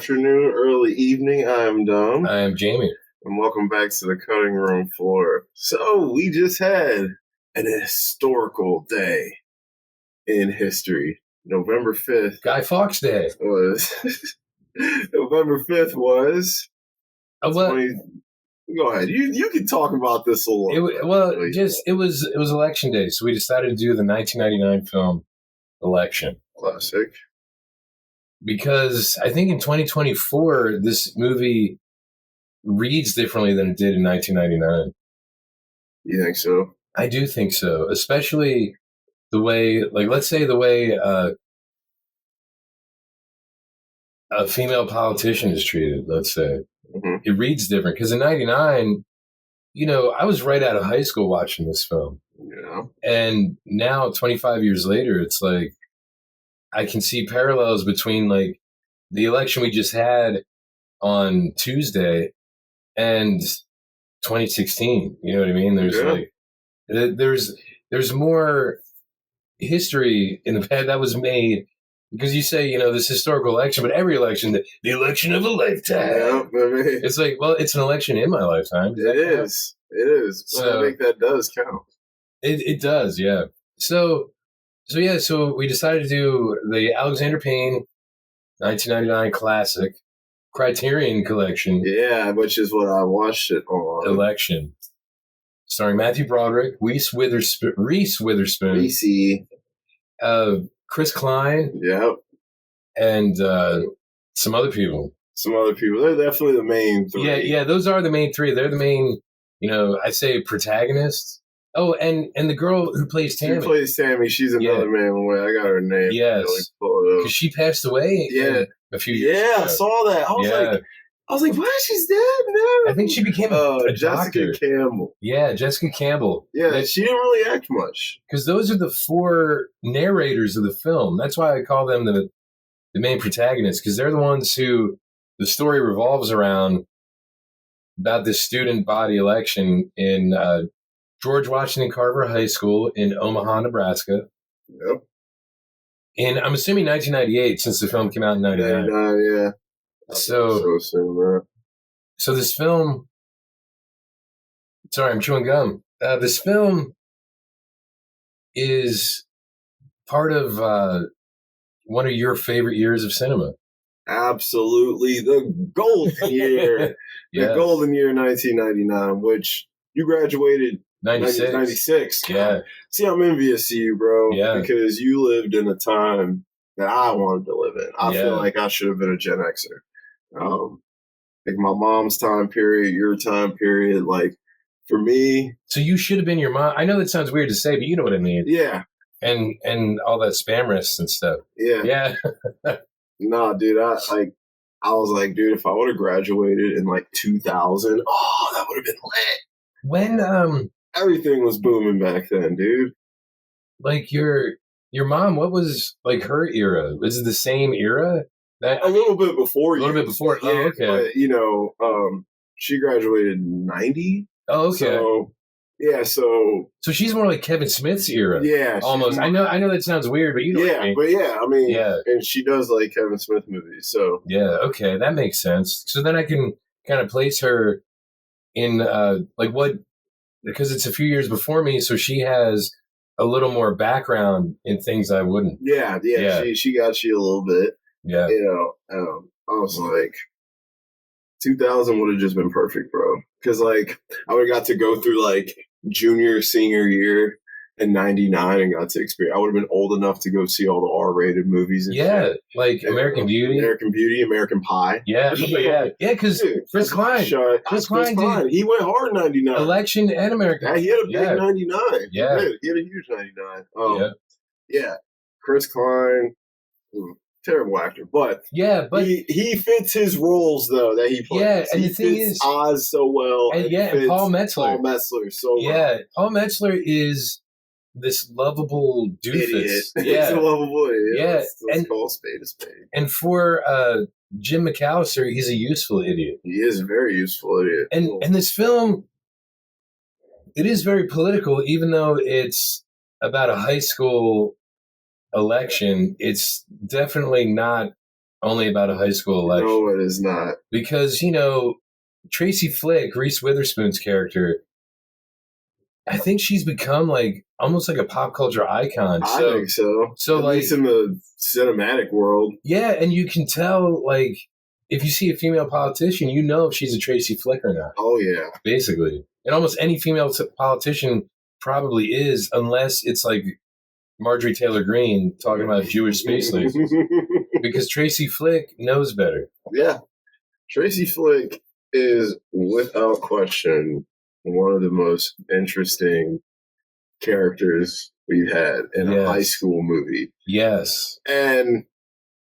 afternoon, early evening. I am Dom. I am Jamie. And welcome back to the cutting room floor. So, we just had an historical day in history. November 5th. Guy Fawkes Day. Was November 5th was... Well, go ahead. You can talk about this a little bit. It was election day, so we decided to do the 1999 film Election. Classic. Because I think in 2024, this movie reads differently than it did in 1999. You think so? I do think so, especially the way, let's say the way a female politician is treated, let's say. Mm-hmm. It reads different. Because in 99, I was right out of high school watching this film. Yeah. And now, 25 years later, it's like, I can see parallels between the election we just had on Tuesday and 2016. You know what I mean? There's more history in the past that was made because you say, this historical election, but every election, the election of a lifetime. Yeah, it's like, well, it's an election in my lifetime. It is. So, I think that does count. It does, yeah. So we decided to do the Alexander Payne 1999 classic Criterion Collection. Yeah, which is what I watched it on. Election. Starring Matthew Broderick, Reese Witherspoon, Chris Klein. Yep. And some other people. They're definitely the main three. Yeah, those are the main three. They're the main, I say protagonists. Oh, and the girl who plays Tammy. She plays Tammy. She's another man away. I got her name. Yes. Because she passed away a few years ago. I saw that. I was like, what? She's dead? No. I think she became a Jessica doctor. Campbell. Yeah, Jessica Campbell. Yeah, she didn't really act much. Because those are the four narrators of the film. That's why I call them the main protagonists, because they're the ones who the story revolves around about this student body election in George Washington Carver High School in Omaha, Nebraska. Yep. In, I'm assuming 1998, since the film came out in 99. Yeah. So this film... Sorry, I'm chewing gum. This film is part of one of your favorite years of cinema. Absolutely. The golden year. Yes. The golden year 1999, which you graduated 96. Yeah. See, I'm envious of you, bro. Yeah. Because you lived in a time that I wanted to live in. I feel like I should have been a Gen Xer. Like my mom's time period, your time period, for me. So you should have been your mom. I know that sounds weird to say, but you know what I mean. Yeah. And all that spamress and stuff. Yeah. Yeah. Nah, dude, I was like, dude, if I would have graduated in 2000, that would have been lit. When everything was booming back then, dude. Your mom, what was her era? Was it the same era? A little bit before. Yeah. Oh, okay. But, she graduated in 90. Oh, okay. So, yeah, so she's more like Kevin Smith's era. Yeah. Almost. I know that sounds weird, but you know what I mean. But and she does like Kevin Smith movies, so. Yeah, okay, that makes sense. So then I can kind of place her in, what, because it's a few years before me, so she has a little more background in things I wouldn't. Yeah. She got you a little bit. Yeah. I was like, 2000 would have just been perfect, bro. Because, I would have got to go through, junior, senior year in 99 and got to experience. I would have been old enough to go see all the R-rated movies. And shit. Like American Beauty. American Pie. Yeah, yeah, because Chris Klein. Chris Klein. He went hard in 99. Election and American. Yeah, he had a big 99. Yeah. He had a huge 99. Yeah. Chris Klein. Terrible actor, but he fits his roles though that he plays. Yeah, and he the thing fits is, Oz so well, and Paul Metzler so well. Yeah, Paul Metzler is this lovable doofus. Idiot. Yeah, he's a lovable idiot. Yeah, let's call a spade a spade. And for Jim McAllister, he's a useful idiot. He is a very useful idiot. And this film, it is very political, even though it's about a high school election. It's definitely not only about a high school election. No, it is not. Because, Tracy Flick, Reese Witherspoon's character, I think she's become like almost like a pop culture icon. I think so. So at like, least in the cinematic world. Yeah, and you can tell, like, if you see a female politician, you know if she's a Tracy Flick or not. Oh, yeah. Basically. And almost any female politician probably is, unless it's like Marjorie Taylor Greene talking about Jewish space lasers. Because Tracy Flick knows better. Yeah. Tracy Flick is, without question, one of the most interesting characters we've had in a high school movie. Yes. And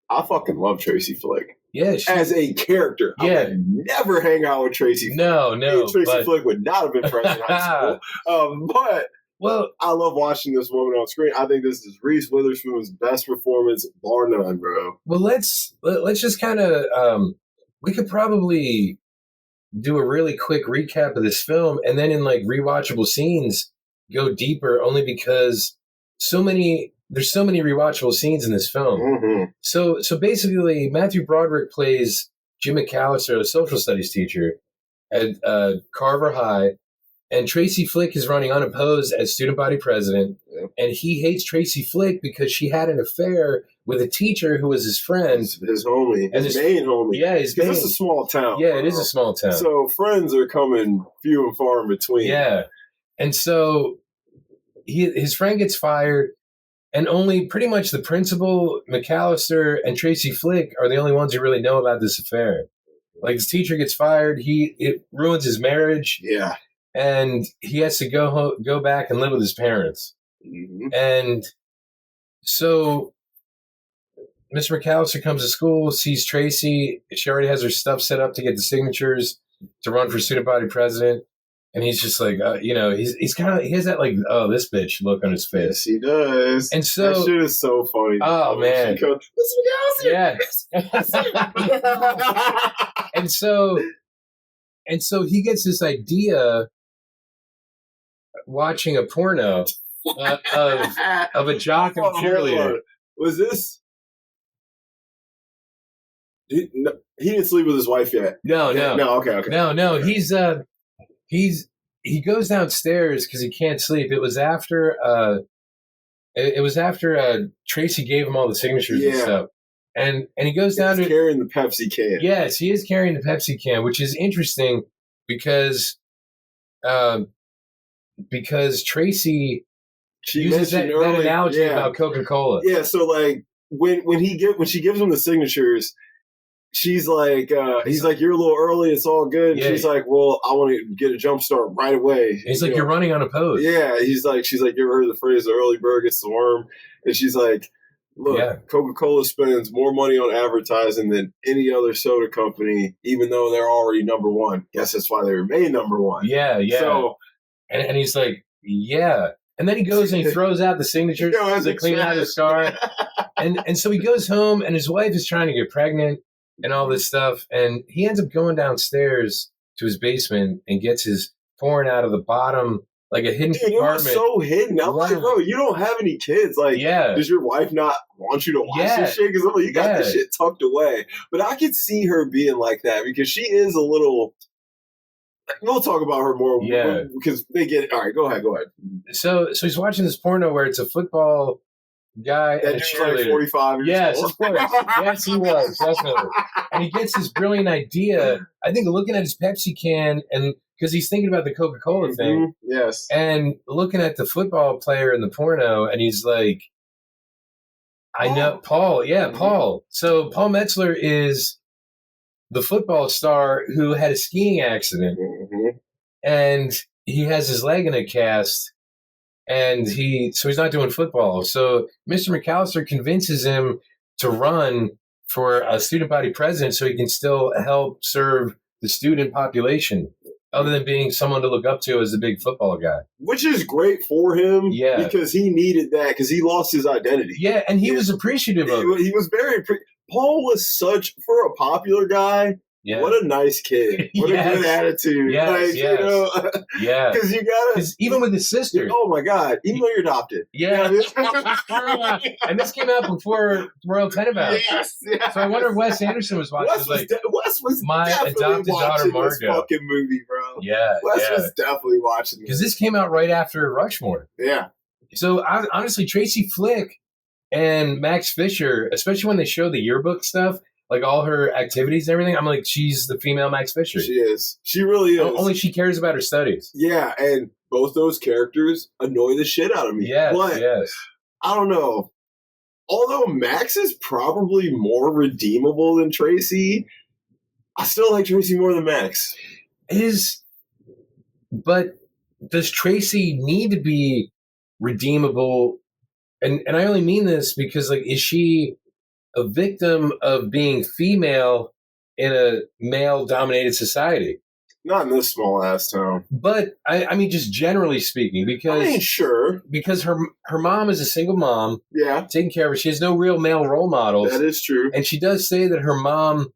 I fucking love Tracy Flick. Yeah, as a character. I would never hang out with Tracy Flick. No. Tracy Flick would not have been present in high school. But I love watching this woman on screen. I think this is Reese Witherspoon's best performance, bar none, bro. Well, let's just kind of we could probably do a really quick recap of this film, and then in like rewatchable scenes go deeper, only because there's so many rewatchable scenes in this film. Mm-hmm. So basically, Matthew Broderick plays Jim McAllister, a social studies teacher at Carver High, and Tracy Flick is running unopposed as student body president. Yep. And he hates Tracy Flick because she had an affair with a teacher who was his friend. His homie. His main homie. Yeah, his main. Because it's a small town. Yeah, it is a small town. So friends are coming few and far in between. Yeah. And so his friend gets fired, and only pretty much the principal, McAllister, and Tracy Flick are the only ones who really know about this affair. Like, his teacher gets fired. It ruins his marriage. Yeah. And he has to go back and live with his parents. Mm-hmm. And so Mr. McAllister comes to school, sees Tracy. She already has her stuff set up to get the signatures to run for student body president. And he's just like, he's kind of, he has that like, oh, this bitch look on his face. Yes, he does. And so, that shit is so funny. Oh, man. Mr. McAllister. Yeah. And so he gets this idea watching a porno of a jock and cheerleader. Was this? He didn't sleep with his wife yet. No. Okay. No. He goes downstairs because he can't sleep. It was after Tracy gave him all the signatures and stuff. And he goes down to carrying the Pepsi can. Yes, he is carrying the Pepsi can, which is interesting because Tracy uses that analogy about Coca-Cola. Yeah, so like when she gives him the signatures, she's like, he's like, you're a little early, it's all good. And she's like, well, I want to get a jump start right away. He's like, you're running unopposed. Yeah, she's like, you ever heard the phrase, the early bird gets the worm? And she's like, look, Coca-Cola spends more money on advertising than any other soda company, even though they're already number one. Guess that's why they remain number one. Yeah. So, and he's like, yeah. And then he goes and he throws out the signatures to clean out his car. and so he goes home, and his wife is trying to get pregnant and all this stuff. And he ends up going downstairs to his basement and gets his porn out of the bottom, like a hidden compartment. It was so hidden. I'm like, bro, you don't have any kids. Like, does your wife not want you to watch this shit? Because you got this shit tucked away. But I could see her being like that because she is a little... We'll talk about her more because they get it. All right, go ahead. So he's watching this porno where it's a football guy and a cheerleader. Like 45 years yes, old. Of course. Yes, he was, definitely. And he gets this brilliant idea, I think, looking at his Pepsi can, and because he's thinking about the Coca-Cola thing. Yes. And looking at the football player in the porno, and he's like, I know, Paul. Yeah, Paul. So Paul Metzler is the football star who had a skiing accident, and he has his leg in a cast, and he's not doing football. So Mr. McAllister convinces him to run for a student body president so he can still help serve the student population, other than being someone to look up to as a big football guy. Which is great for him, because he needed that, because he lost his identity. Yeah, and he was appreciative of it. He was very Paul was for a popular guy, Yeah. What a nice kid. What a good attitude. Yes, You know, yeah. Because you gotta. Because even with his sister. Oh my God. Even though you're adopted. Yeah. And this came out before Royal Tenenbaums. Yes. So I wonder if Wes Anderson was watching. Wes was my definitely adopted daughter watching this Margot. fucking movie, bro. Yeah. Wes was definitely watching this. Because this came out right after Rushmore. Yeah. So honestly, Tracy Flick and Max Fisher, especially when they show the yearbook stuff, like all her activities and everything, I'm like, she's the female Max Fisher. She is. She really is. Only she cares about her studies. Yeah, and both those characters annoy the shit out of me. Yes, but yes. I don't know. Although Max is probably more redeemable than Tracy, I still like Tracy more than Max. But does Tracy need to be redeemable? And I only mean this because, like, is she a victim of being female in a male-dominated society? Not in this small-ass town. But, I mean, just generally speaking, because... I mean, sure. Because her mom is a single mom. Yeah. Taking care of her. She has no real male role models. That is true. And she does say that her mom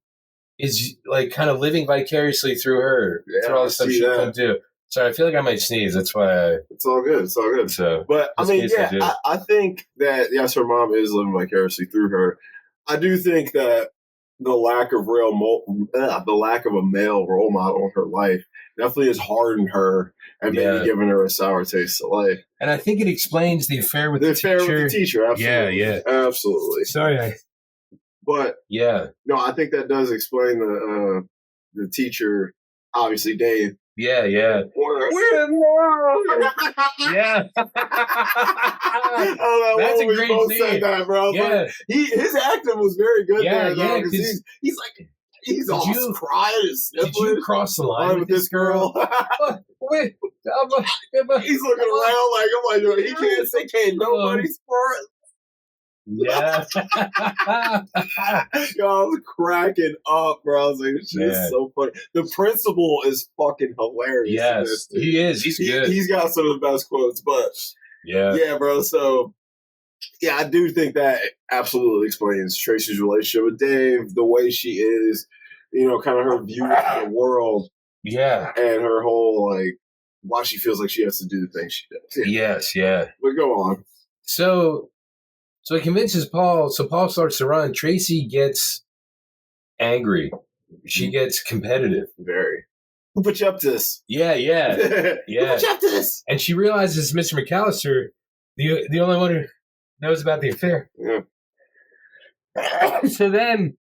is, like, kind of living vicariously through her. Yeah, through all the stuff she couldn't do. Sorry, I feel like I might sneeze. That's why It's all good. It's all good. So, but, I mean, yeah, I think that, yes, her mom is living vicariously through her. I do think that the lack of a male role model in her life definitely has hardened her and maybe given her a sour taste of life. And I think it explains the affair with the teacher. Absolutely. Yeah. Absolutely. Sorry. But no, I think that does explain the teacher, obviously Dave. Yeah. Yeah. That's a great scene. Said that, bro. Yeah. His acting was very good there, though. Yeah, He's all crying and sniffling. Did you cross the line with this girl? Wait, he's looking around like, I'm like, he can't say, can't nobody's for it. Yeah. Yo, I was cracking up, bro. I was like, this shit is so funny. The principal is fucking hilarious. Yes, he is. He's good. He's got some of the best quotes, but yeah, bro. So, yeah, I do think that absolutely explains Tracy's relationship with Dave, the way she is, you know, kind of her view of the world. Yeah. And her whole, like, why she feels like she has to do the things she does. Yes, yeah. But go on. So he convinces Paul. So Paul starts to run. Tracy gets angry. She gets competitive. Very. Who put you up to this? Yeah. Who put you up to this? And she realizes Mr. McAllister, the only one who knows about the affair. Yeah. So then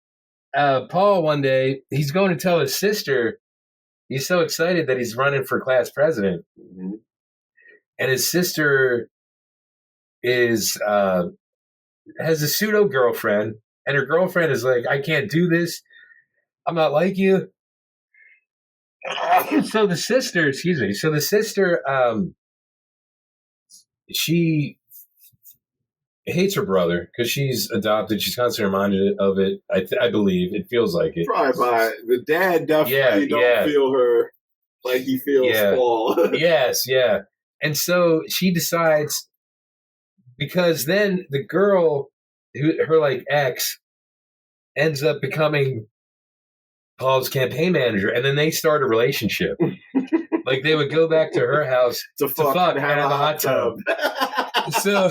Paul, one day, he's going to tell his sister. He's so excited that he's running for class president. Mm-hmm. And his sister has a pseudo girlfriend, and her girlfriend is like, I can't do this. I'm not like you. So the sister, she hates her brother because she's adopted. She's constantly reminded of it. I believe it feels like it. Probably by the dad definitely don't feel her like he feels Paul. Yes. And so she decides, because then the girl, her like ex, ends up becoming Paul's campaign manager, and then they start a relationship. Like they would go back to her house to fuck and have a hot tub. So,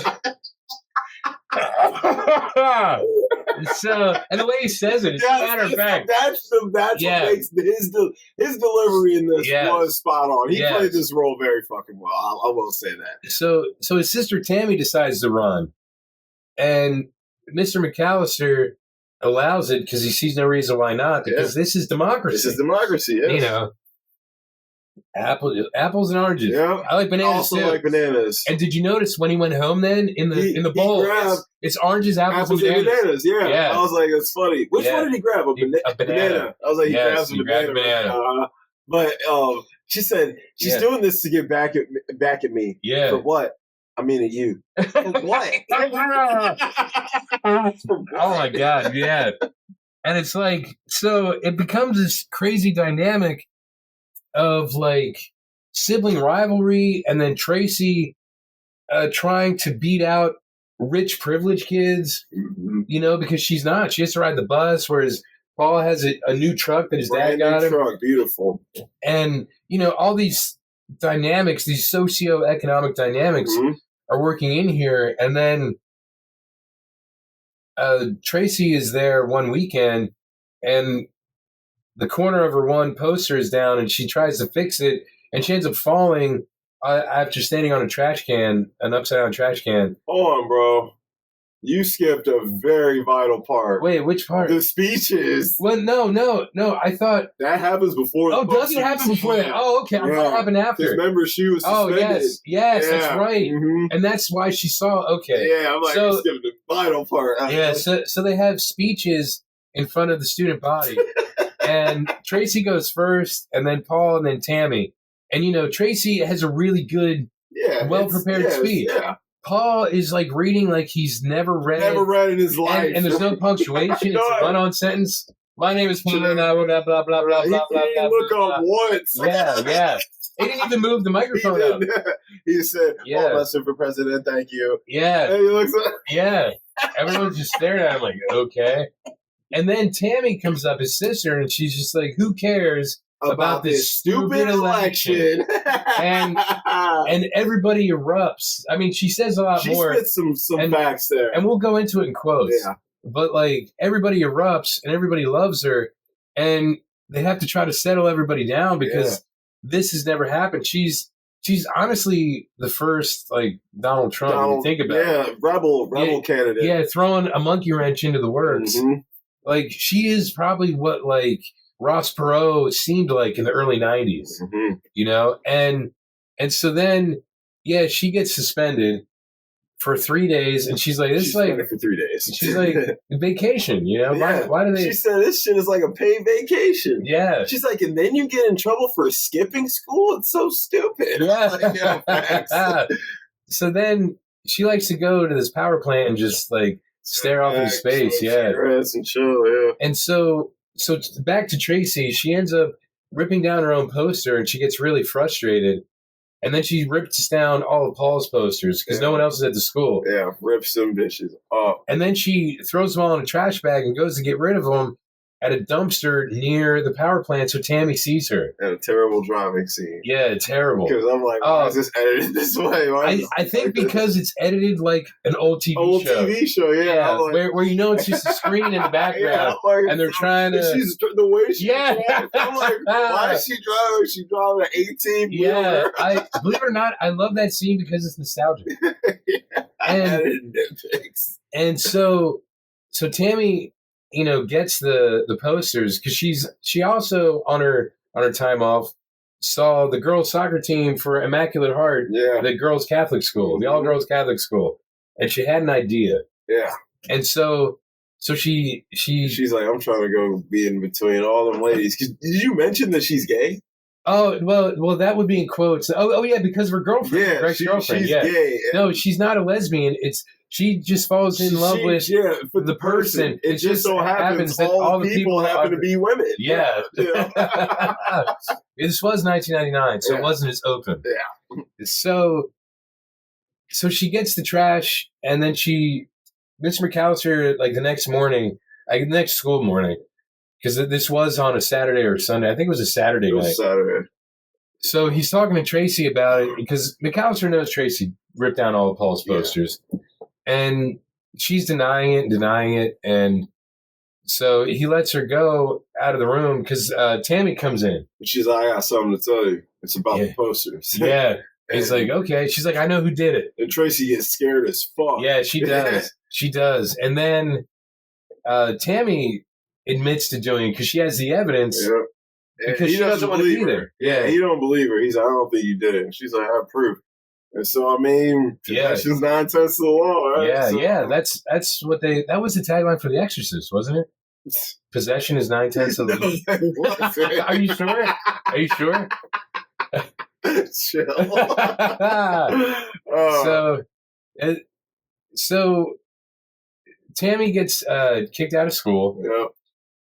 and the way he says it, matter of fact, that's what makes his delivery in this was spot on. He played this role very fucking well. I will say that. So his sister Tammy decides to run, and Mr. McAllister allows it because he sees no reason why not. Because this is democracy. This is democracy. Yes. You know. Apples and oranges. Yeah. I like bananas. I also like bananas. And did you notice when he went home then in the bowl? It's oranges, apples and bananas. Yeah. I was like, that's funny. Which one did he grab? A banana. I was like, he grabs a banana. But she said she's doing this to get back at me. Yeah. For what? I mean, at you. For what? Oh my God! Yeah. And it's like, so it becomes this crazy dynamic of like sibling rivalry, and then Tracy trying to beat out rich privileged kids, you know, because she has to ride the bus, whereas Paul has a new truck that his dad got him. Truck, beautiful. And, all these dynamics, these socioeconomic dynamics are working in here. And then Tracy is there one weekend, and the corner of her one poster is down, and she tries to fix it, and she ends up falling after standing on a trash can, an upside-down trash can. Hold on, bro. You skipped a very vital part. Wait, which part? The speeches. Well, no. I thought that happens before. Oh, does it happen before that? Oh, okay. I thought it happened after. Because remember, she was suspended. Oh, yes, that's right. And that's why she saw. Okay. Yeah, I'm like, you skipped the vital part. Yeah, so they have speeches in front of the student body, and Tracy goes first, and then Paul, and then Tammy. And Tracy has a really good, well-prepared speech. Yeah. Paul is like reading like he's never read in his life, and there's no punctuation. It's a run-on sentence. My name is Paul, and I blah blah blah blah blah blah blah. Look up once. Yeah. He didn't even move the microphone up. He said, "Lester for president, thank you." Yeah. And he looks up. Yeah. Everyone's just staring at him like, okay. And then Tammy comes up, his sister, and she's just like, "Who cares about this stupid election?" and everybody erupts. I mean, she says a lot more. She spits some facts there. And we'll go into it in quotes. Yeah. But, like, everybody erupts, and everybody loves her, and they have to try to settle everybody down because this has never happened. She's honestly the first, like, Donald Trump, when you think about it. Yeah, rebel candidate. Yeah, throwing a monkey wrench into the works. Mm-hmm. Like, she is probably what, like, Ross Perot seemed like in the early 90s, And so then, she gets suspended for 3 days, and she's like, "This is like for 3 days." She's like, vacation, Yeah. Why do they? She said this shit is like a paid vacation. Yeah. She's like, and then you get in trouble for skipping school. It's so stupid. Yeah. So then she likes to go to this power plant and just like stare off into space. And chill. Yeah. And so back to Tracy, she ends up ripping down her own poster, and she gets really frustrated. And then she rips down all of Paul's posters because no one else is at the school. Yeah, rips some bitches up. And then she throws them all in a trash bag and goes to get rid of them at a dumpster near the power plant so Tammy sees her. And a terrible driving scene. Yeah, terrible. Because I'm like, why is this edited this way? I think because it's edited like an old TV show. Old TV show, yeah. Like, where it's just a screen in the background, and they're trying to... The way she drives, I'm like, why is she driving? She's driving an 18-wheeler. Yeah, believe it or not, I love that scene because it's nostalgic. And so Tammy... gets the posters because she also on her time off saw the girls soccer team for Immaculate Heart, the girls Catholic school, the all girls Catholic school, and she had an idea. Yeah, and so she's like, I'm trying to go be in between all them ladies. Did you mention that she's gay? Oh, well, that would be in quotes. Oh yeah, because of her girlfriend, Greg's girlfriend. She's gay. No, she's not a lesbian. She just falls in love with the person. It just so happens that all the people happen to be women. Yeah. This was 1999, so it wasn't as open. Yeah. So she gets the trash, and then Mr. McAllister, like the next school morning, because this was on a Saturday or Sunday. I think it was a Saturday night. Saturday. So he's talking to Tracy about it because McAllister knows Tracy ripped down all of Paul's posters. And she's denying it. And so he lets her go out of the room because Tammy comes in. She's like, I got something to tell you. It's about the posters. Yeah. He's like, okay. She's like, I know who did it. And Tracy gets scared as fuck. Yeah, she does. She does. And then Tammy admits to doing it because she has the evidence. Yeah. Because she doesn't want to be there. Yeah. He don't believe her. He's like, I don't think you did it. And she's like, I have proof. And so, I mean, she's 9/10 of the law, right? Yeah, that's what that was the tagline for The Exorcist, wasn't it? Possession is 9/10 of the law. Are you sure? Are you sure? Chill. So Tammy gets kicked out of school. Yeah.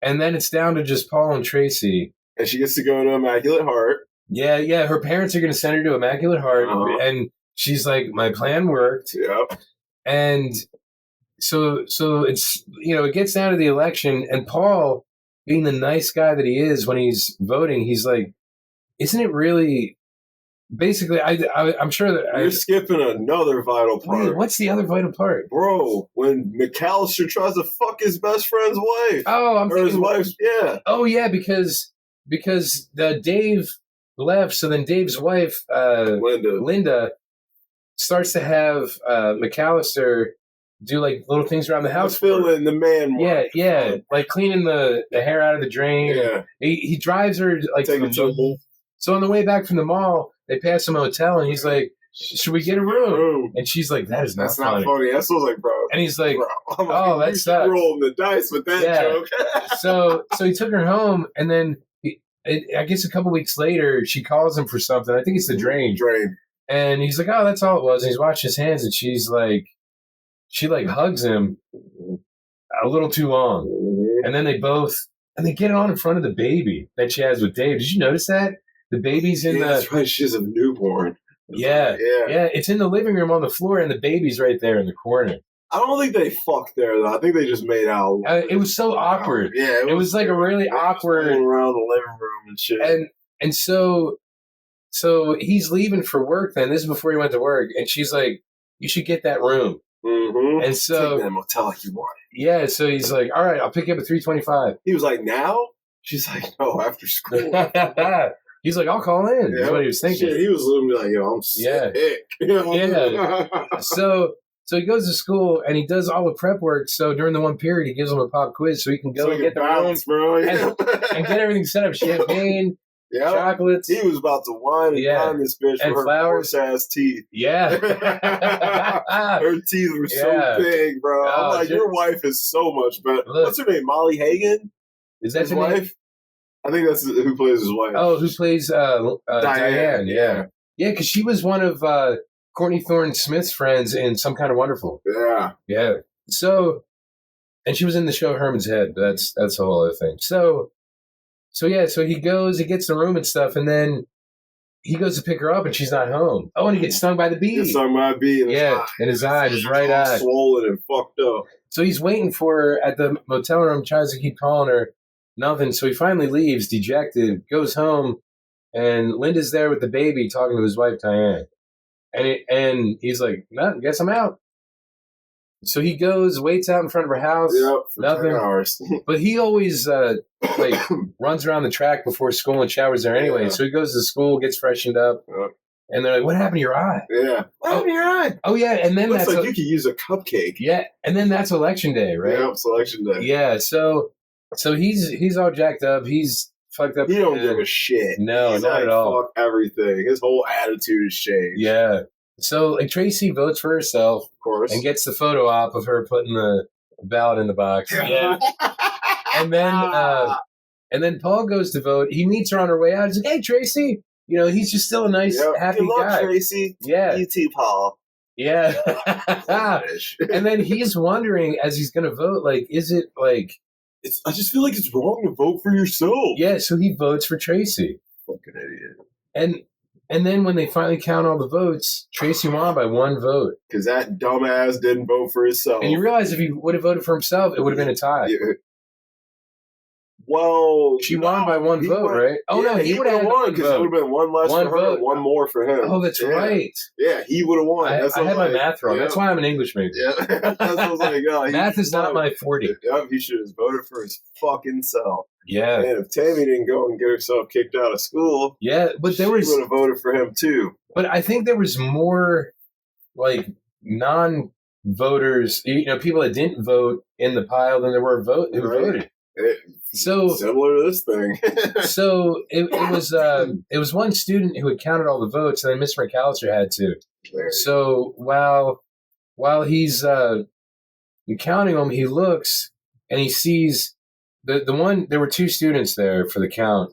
And then it's down to just Paul and Tracy. And she gets to go to Immaculate Heart. Yeah. Her parents are going to send her to Immaculate Heart. And she's like, my plan worked. Yep. And so it's, it gets down to the election, and Paul being the nice guy that he is when he's voting, he's like, isn't it really? Basically, I'm sure that you're skipping another vital part. Wait, what's the other vital part, bro? When McAllister tries to fuck his best friend's wife. Oh, I'm thinking, his wife's. Yeah. Oh yeah, because Dave left, so then Dave's wife, Linda, starts to have McAllister do like little things around the house. Filling the man. Yeah, like cleaning the hair out of the drain. Yeah. He drives her like. So on the way back from the mall, they pass a motel, and he's like, "Should we get a room?" And she's like, "That's not funny." That's like, bro. And he's like, "Oh, that sucks." Rolling the dice with that joke. so he took her home, and then I guess a couple weeks later, she calls him for something. I think it's the drain. And he's like, "Oh, that's all it was." And he's washing his hands, and she hugs him a little too long, and then they get it on in front of the baby that she has with Dave. Did you notice that? The baby's in that's right. She has a newborn. Yeah. It's in the living room on the floor, and the baby's right there in the corner. I don't think they fucked there, though. I think they just made out. It was so awkward. Yeah, it was like a really awkward around the living room and shit. And so he's leaving for work. Then this is before he went to work, and she's like, "You should get that room." Mm-hmm. And so take that motel like you want. Yeah. So he's like, "All right, I'll pick you up at 3:25." He was like, "Now?" She's like, "No, after school." He's like, "I'll call in." That's what he was thinking. Shit, he was literally like, "Yo, I'm sick." Yeah. So he goes to school and he does all the prep work. So during the one period, he gives him a pop quiz so he can go and get the balance, bro, and get everything set up. Champagne, chocolates. He was about to wine and dine this bitch and for her flowers. Ass teeth. Yeah, her teeth were so big, bro. I'm like, your wife is so much better. Look, what's her name? Molly Hagan. Is that his wife? Name? I think that's who plays his wife. Oh, who plays Diane? Yeah, because she was one of Courtney Thorne-Smith's friends in Some Kind of Wonderful. Yeah. So, and she was in the show Herman's Head. That's a whole other thing. So he goes, he gets the room and stuff, and then he goes to pick her up, and she's not home. Oh, and he gets stung by the bee. Gets stung by a bee in his eye, his right eye, swollen and fucked up. So he's waiting for her at the motel room, tries to keep calling her. Nothing. So he finally leaves, dejected, goes home, and Linda's there with the baby talking to his wife, Diane. And he's like, "No, guess I'm out." So he goes, waits out in front of her house. Yep, for nothing. 10 hours. But he always runs around the track before school and showers there anyway. So he goes to school, gets freshened up. And they're like, "What happened to your eye?" Yeah. What happened to your eye? Oh, yeah. And then looks like you could use a cupcake. Yeah. And then that's election day, right? Yeah, it's election day. Yeah. So he's all jacked up. He's fucked up. He don't give a shit. No, he's not at all. Fuck everything. His whole attitude has changed. Yeah. So Tracy votes for herself, of course, and gets the photo op of her putting the ballot in the box. Yeah. And then Paul goes to vote. He meets her on her way out. He's like, "Hey, Tracy." You know, he's just still a nice, happy guy. Tracy. Yeah. You too, Paul. Yeah. And then he's wondering as he's going to vote, like, is it like... I just feel like it's wrong to vote for yourself. Yeah, so he votes for Tracy. Fucking idiot. And then when they finally count all the votes, Tracy won by one vote. Because that dumbass didn't vote for himself. And you realize if he would have voted for himself, it would have been a tie. Yeah. Well, she won by one vote, right? Oh, no, he would have won because it would have been one less for her, one more for him. Oh, that's right. Yeah, he would have won. I had my math wrong. That's why I'm an English major. Yeah, that's what I was like. Oh, math is not my 40. Yep, he should have voted for his fucking self. Yeah. And if Tammy didn't go and get herself kicked out of school, but she would have voted for him too. But I think there was more like non-voters, people that didn't vote in the pile than there were who voted. So similar to this thing. So it was one student who had counted all the votes, and then Mr. McAllister had to. So while he's counting them, he looks and he sees the one. There were two students there for the count.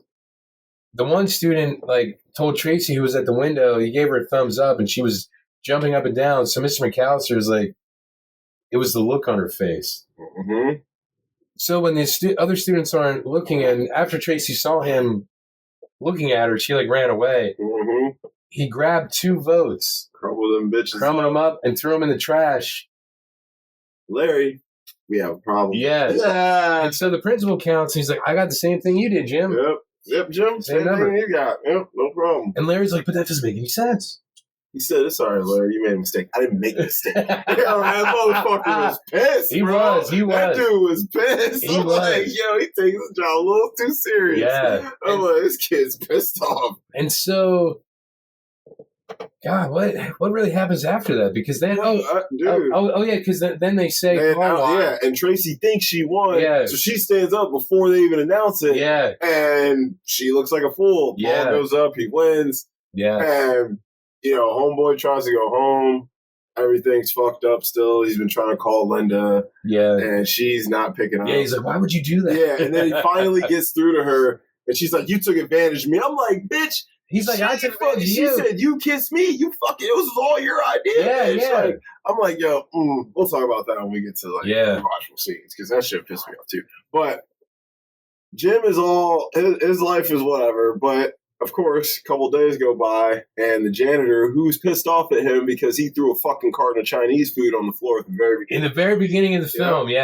The one student told Tracy, who was at the window, he gave her a thumbs up, and she was jumping up and down. So Mr. McAllister was like, it was the look on her face. Mm-hmm. So when the other students aren't looking, and after Tracy saw him looking at her, she ran away. Mm-hmm. He grabbed two votes, crumbled them bitches, them up, and threw them in the trash. Larry, we have a problem. Yes. Yeah. And so the principal counts, and he's like, I got the same thing you did, Jim. Yep, Jim. Same thing you got. Yep, no problem. And Larry's like, but that doesn't make any sense. He said, "It's all right, Larry. You made a mistake. I didn't make a mistake." That motherfucker was pissed. He bro. was. That dude was pissed. He I'm was. like, yo, he takes his job a little too serious. Yeah. I'm like, this kid's pissed off. And so, God, what really happens after that? Because then, yeah, because then they say, and Tracy thinks she won, so she stands up before they even announce it, and she looks like a fool. Paul goes up, he wins, and homeboy tries to go home. Everything's fucked up still. He's been trying to call Linda, and she's not picking up. Yeah, he's like, why would you do that? Yeah, and then he finally gets through to her, and she's like, you took advantage of me. I'm like, bitch. He's like, I took advantage of you. She said, you kissed me. You fucking, it was all your idea. Yeah. I'm like, yo, we'll talk about that when we get to the emotional scenes, because that shit pissed me off too. But Jim is his life is whatever, but of course, a couple days go by, and the janitor, who's pissed off at him because he threw a fucking carton of Chinese food on the floor at the very beginning. In the very beginning of the film, he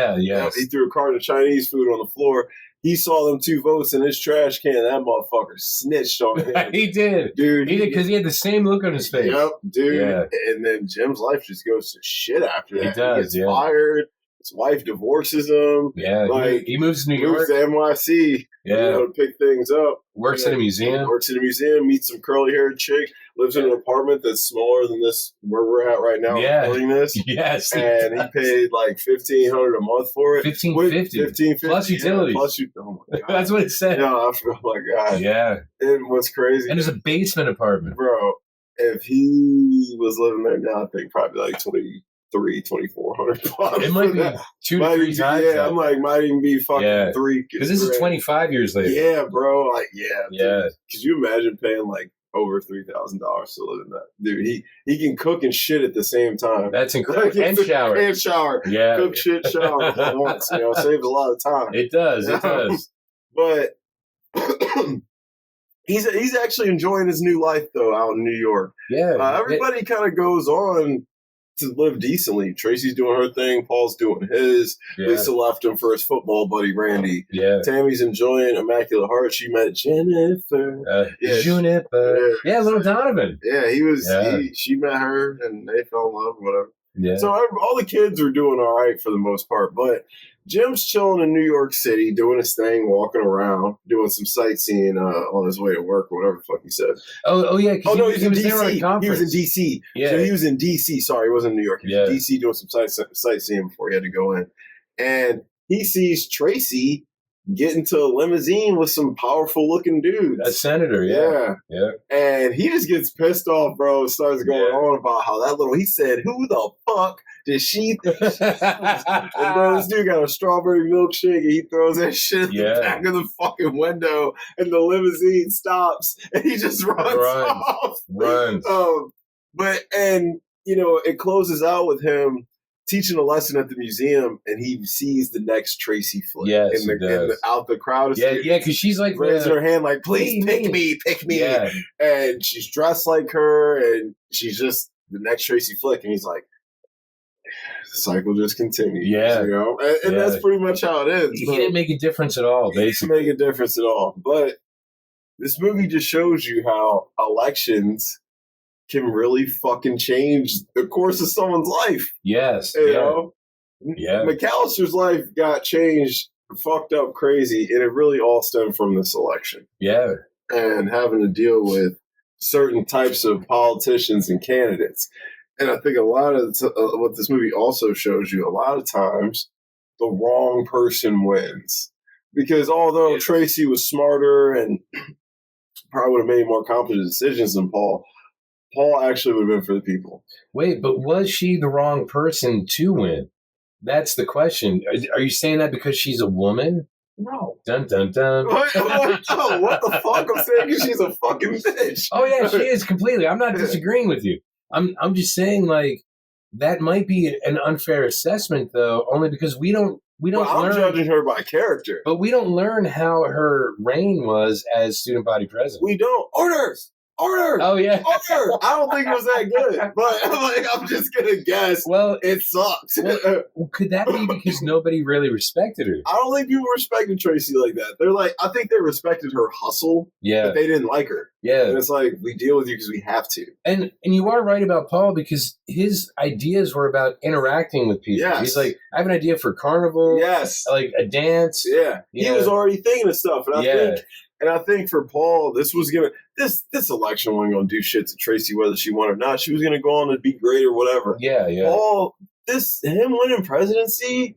threw a carton of Chinese food on the floor. He saw them 2 votes in his trash can. That motherfucker snitched on him. He did. Dude. He did, because he had the same look on his face. Yep, dude. Yeah. And then Jim's life just goes to shit after that. He does, he gets fired. His wife divorces him. Yeah, he moves to New York. Moves to NYC. To pick things up. Works in a museum. Meets some curly-haired chick. Lives in an apartment that's smaller than this, where we're at right now. Recording this. Yes. And he paid like $1,500 a month for it. $1,550. Plus utilities. Oh my God. That's what it said. Oh my God. Yeah. And what's crazy. And there's a basement apartment. Bro, if he was living there now, I think probably like $2,400. It might be 2 to 3 times. Yeah, I'm like, might even be fucking 3. Because this is 25 years later. Yeah, bro. Like, yeah. Could you imagine paying like over $3,000 to live in that? Dude, he can cook and shit at the same time. That's incredible. And shower. And shower. Yeah. Cook, shit, shower at once. Saves a lot of time. It does. But he's actually enjoying his new life, though, out in New York. Yeah. Everybody kind of goes on to live decently. Tracy's doing her thing. Paul's doing his. Lisa left him for his football buddy, Randy. Yeah. Tammy's enjoying Immaculate Heart. She met Jennifer. Juniper. Yeah, little Donovan. Yeah, she met her, and they fell in love, whatever. Yeah. So all the kids are doing all right for the most part, but Jim's chilling in New York City, doing his thing, walking around, doing some sightseeing on his way to work, or whatever the fuck he said. Oh yeah. Oh, no, he was in D.C. He was in D.C. Yeah. So he was in D.C. Sorry, he wasn't in New York. He was in D.C. doing some sightseeing before he had to go in. And he sees Tracy get into a limousine with some powerful-looking dudes. A senator, yeah. And he just gets pissed off, bro, starts going on about how he said, who the fuck did she think? And bro, this dude got a strawberry milkshake, and he throws that shit in the back of the fucking window, and the limousine stops, and he just runs off. It closes out with him teaching a lesson at the museum, and he sees the next Tracy flick. Yes, out the crowd. Yeah, because she's like raising her hand like, please pick me. Yeah. And she's dressed like her, and she's just the next Tracy flick, and he's like, the cycle just continues. Yeah. And that's pretty much how it is. He didn't make a difference at all, basically. He didn't make a difference at all. But this movie just shows you how elections can really fucking change the course of someone's life. Yes. You know? Yeah. McAllister's life got changed, fucked up crazy, and it really all stemmed from this election. Yeah. And having to deal with certain types of politicians and candidates. And I think a lot of what this movie also shows you, a lot of times, the wrong person wins. Because although Tracy was smarter and probably would have made more competent decisions than Paul actually would have been for the people. Wait, but was she the wrong person to win? That's the question. Are you saying that because she's a woman? No. Dun, dun, dun. What the fuck? I'm saying because she's a fucking bitch. Oh, yeah, she is completely. I'm not disagreeing with you. I'm just saying, like, that might be an unfair assessment, though, only because we don't learn. I'm judging her by character. But we don't learn how her reign was as student body president. We don't. Orders! Order! Oh yeah. Order! I don't think it was that good, but I'm just gonna guess. Well, it sucks. could that be because nobody really respected her? I don't think people respected Tracy like that. They're like, I think they respected her hustle, Yeah. but they didn't like her. Yeah. And it's like, we deal with you because we have to. And you are right about Paul because his ideas were about interacting with people. Yes. He's like, I have an idea for carnival. Yes. Like a dance. Yeah. He was already thinking of stuff. And I think for Paul, this election wasn't gonna do shit to Tracy whether she won or not. She was gonna go on and be great or whatever. Yeah, yeah. Paul, him winning presidency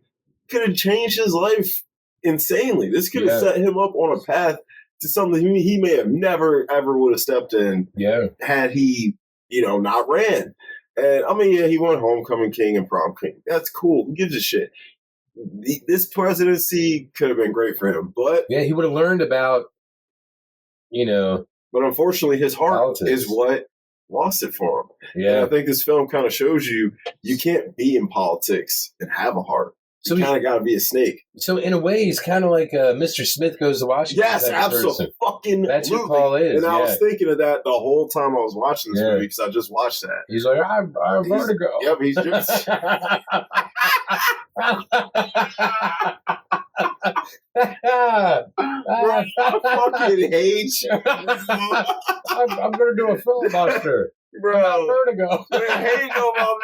could have changed his life insanely. This could have set him up on a path to something he may have never ever would have stepped in. Yeah. Had he, not ran. And I mean, yeah, he won homecoming king and prom king. That's cool. Who gives a shit? This presidency could have been great for him, but yeah, he would have learned about, But unfortunately, his heart politics is what lost it for him. Yeah, and I think this film kind of shows you can't be in politics and have a heart. So you kind of got to be a snake. So in a way, he's kind of like Mr. Smith Goes to Washington. Yes, absolutely. That's who Paul is. And I was thinking of that the whole time I was watching this movie because I just watched that. He's like, I'm vertigo. Yep, he's just. Bro, I fucking hate you. I'm going to do a filibuster. Bro, vertigo. Man, hating on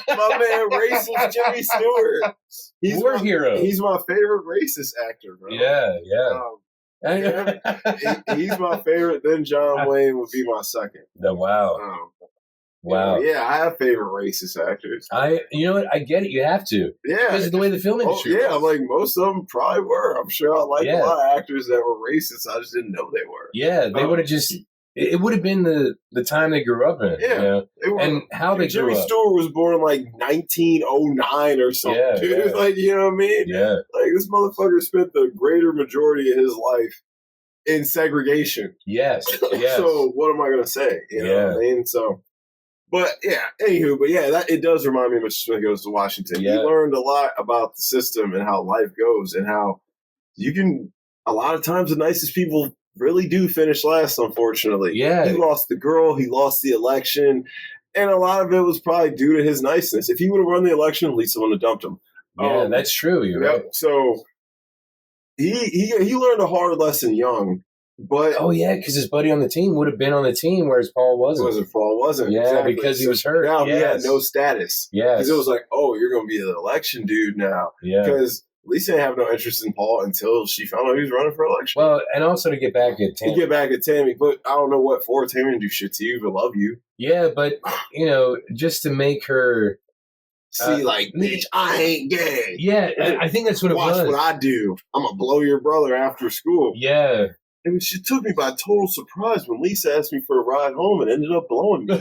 my man, racist Jimmy Stewart. He's War hero. He's my favorite racist actor, bro. Yeah. He's my favorite. Then John Wayne would be my second. Oh, wow. Wow. Yeah, I have favorite racist actors. You know what? I get it. You have to. Yeah. Because of the way the film industry was. Like most of them probably were. I'm sure I like a lot of actors that were racist. I just didn't know they were. Yeah, they would have just. It would have been the time they grew up in. Yeah. And how they grew up. Jimmy Stewart was born in like 1909 or something. Yeah, dude. Yeah. Like, you know what I mean? Yeah. Like, this motherfucker spent the greater majority of his life in segregation. Yes. So what am I going to say? You know what I mean? So, but yeah, anywho, it does remind me of Mr. Smith Goes to Washington. Yeah. He learned a lot about the system and how life goes and how you can, a lot of times the nicest people really do finish last, unfortunately. Yeah. He lost the girl, he lost the election, and a lot of it was probably due to his niceness. If he would have run the election, Lisa wouldn't have dumped him. Yeah, that's true. You're right. So he learned a hard lesson young. But because his buddy on the team would have been on the team, whereas Paul wasn't. Paul wasn't. Yeah, exactly. because he was hurt. Now he had no status. Yeah, because it was like, oh, you're going to be the election dude now. Yeah, because Lisa didn't have no interest in Paul until she found out he was running for election. Well, and also to get back at Tammy. But I don't know what for. Tammy didn't do shit to you, but love you. Yeah, but just to make her see, bitch, I ain't gay. Yeah, I think that's what it was. Watch what I do. I'm gonna blow your brother after school. Yeah. And she took me by total surprise when Lisa asked me for a ride home and ended up blowing me.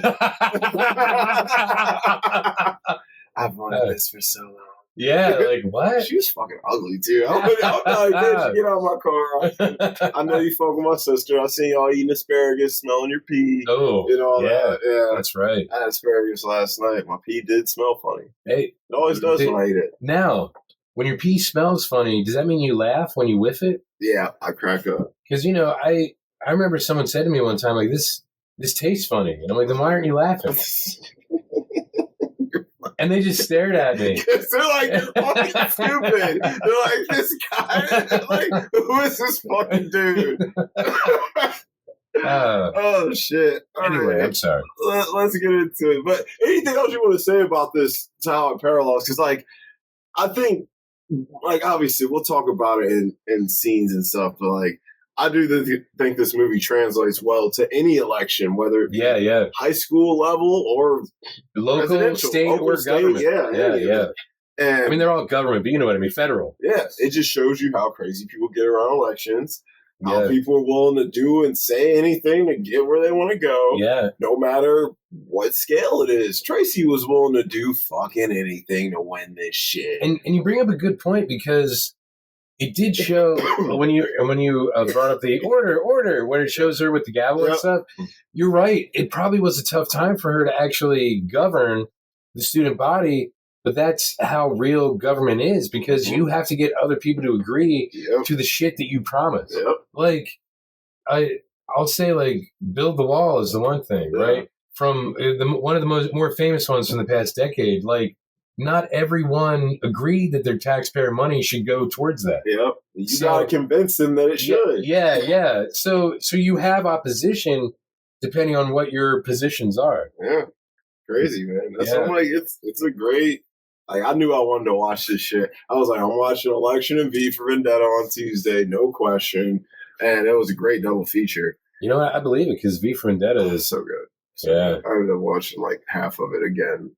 I've wanted this for so long. Yeah, like what? She was fucking ugly too. I'm like, bitch, get out of my car. I know you fuck with my sister. I seen y'all eating asparagus, smelling your pee. Oh, and all that. Yeah, that's right. I had asparagus last night. My pee did smell funny. Hey, it always does when I eat it. Now, when your pee smells funny, does that mean you laugh when you whiff it? Yeah, I crack up. Because I remember someone said to me one time, like, this tastes funny, and I'm like, then why aren't you laughing? And they just stared at me. They're like, you're fucking stupid. They're like, this guy, like, who is this fucking dude? Oh, shit. Anyway, right. I'm sorry. Let's get into it. But anything else you want to say about this, to how it parallels? Because, I think, obviously, we'll talk about it in scenes and stuff, but, I do think this movie translates well to any election, whether it be high school level or local, state, or government. Yeah. And I mean, they're all government, but you know what I mean, federal. Yeah, it just shows you how crazy people get around elections, how people are willing to do and say anything to get where they want to go. Yeah, no matter what scale it is. Tracy was willing to do fucking anything to win this shit. And you bring up a good point because it did show when you brought up the order when it shows her with the gavel and stuff. You're right. It probably was a tough time for her to actually govern the student body, but that's how real government is because you have to get other people to agree to the shit that you promise. Yep. Like, I I'll say like Build the Wall is the one thing, right? From one of the more famous ones from the past decade. Like, not everyone agreed that their taxpayer money should go towards that. Yep. You gotta convince them that it should. Yeah. So you have opposition depending on what your positions are. Yeah. Crazy, man. That's I'm like, it's a great. Like, I knew I wanted to watch this shit. I was like, I'm watching Election and V for Vendetta on Tuesday, no question. And it was a great double feature. You know, I believe it because V for Vendetta is so good. So good. I ended up watching like half of it again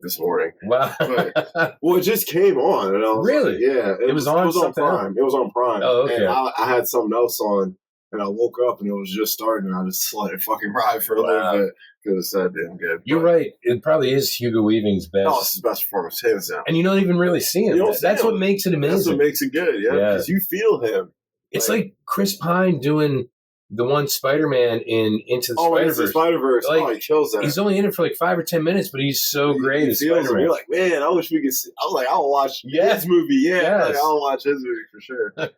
this morning. Wow. But, well, it just came on. And I was really? Like, yeah. It was on Prime. It was on Prime. Oh, okay. And I had something else on. And I woke up and it was just starting. And I just let it fucking ride for a little bit because that didn't get. You're right. It probably is Hugo Weaving's best. Oh, it's his best performance, hands down. And you don't even really see him. That's what makes it amazing. That's what makes it good. Yeah, because you feel him. It's like Chris Pine doing the one Spider-Man in Into the Spider-Verse. Into the Spider-Verse. Like, he kills that. He's only in it for like 5 or 10 minutes, but he's so great as Spider-Man. You're like, man, I wish we could see. I was like, I'll watch his movie. Yeah, like, I'll watch his movie for sure. All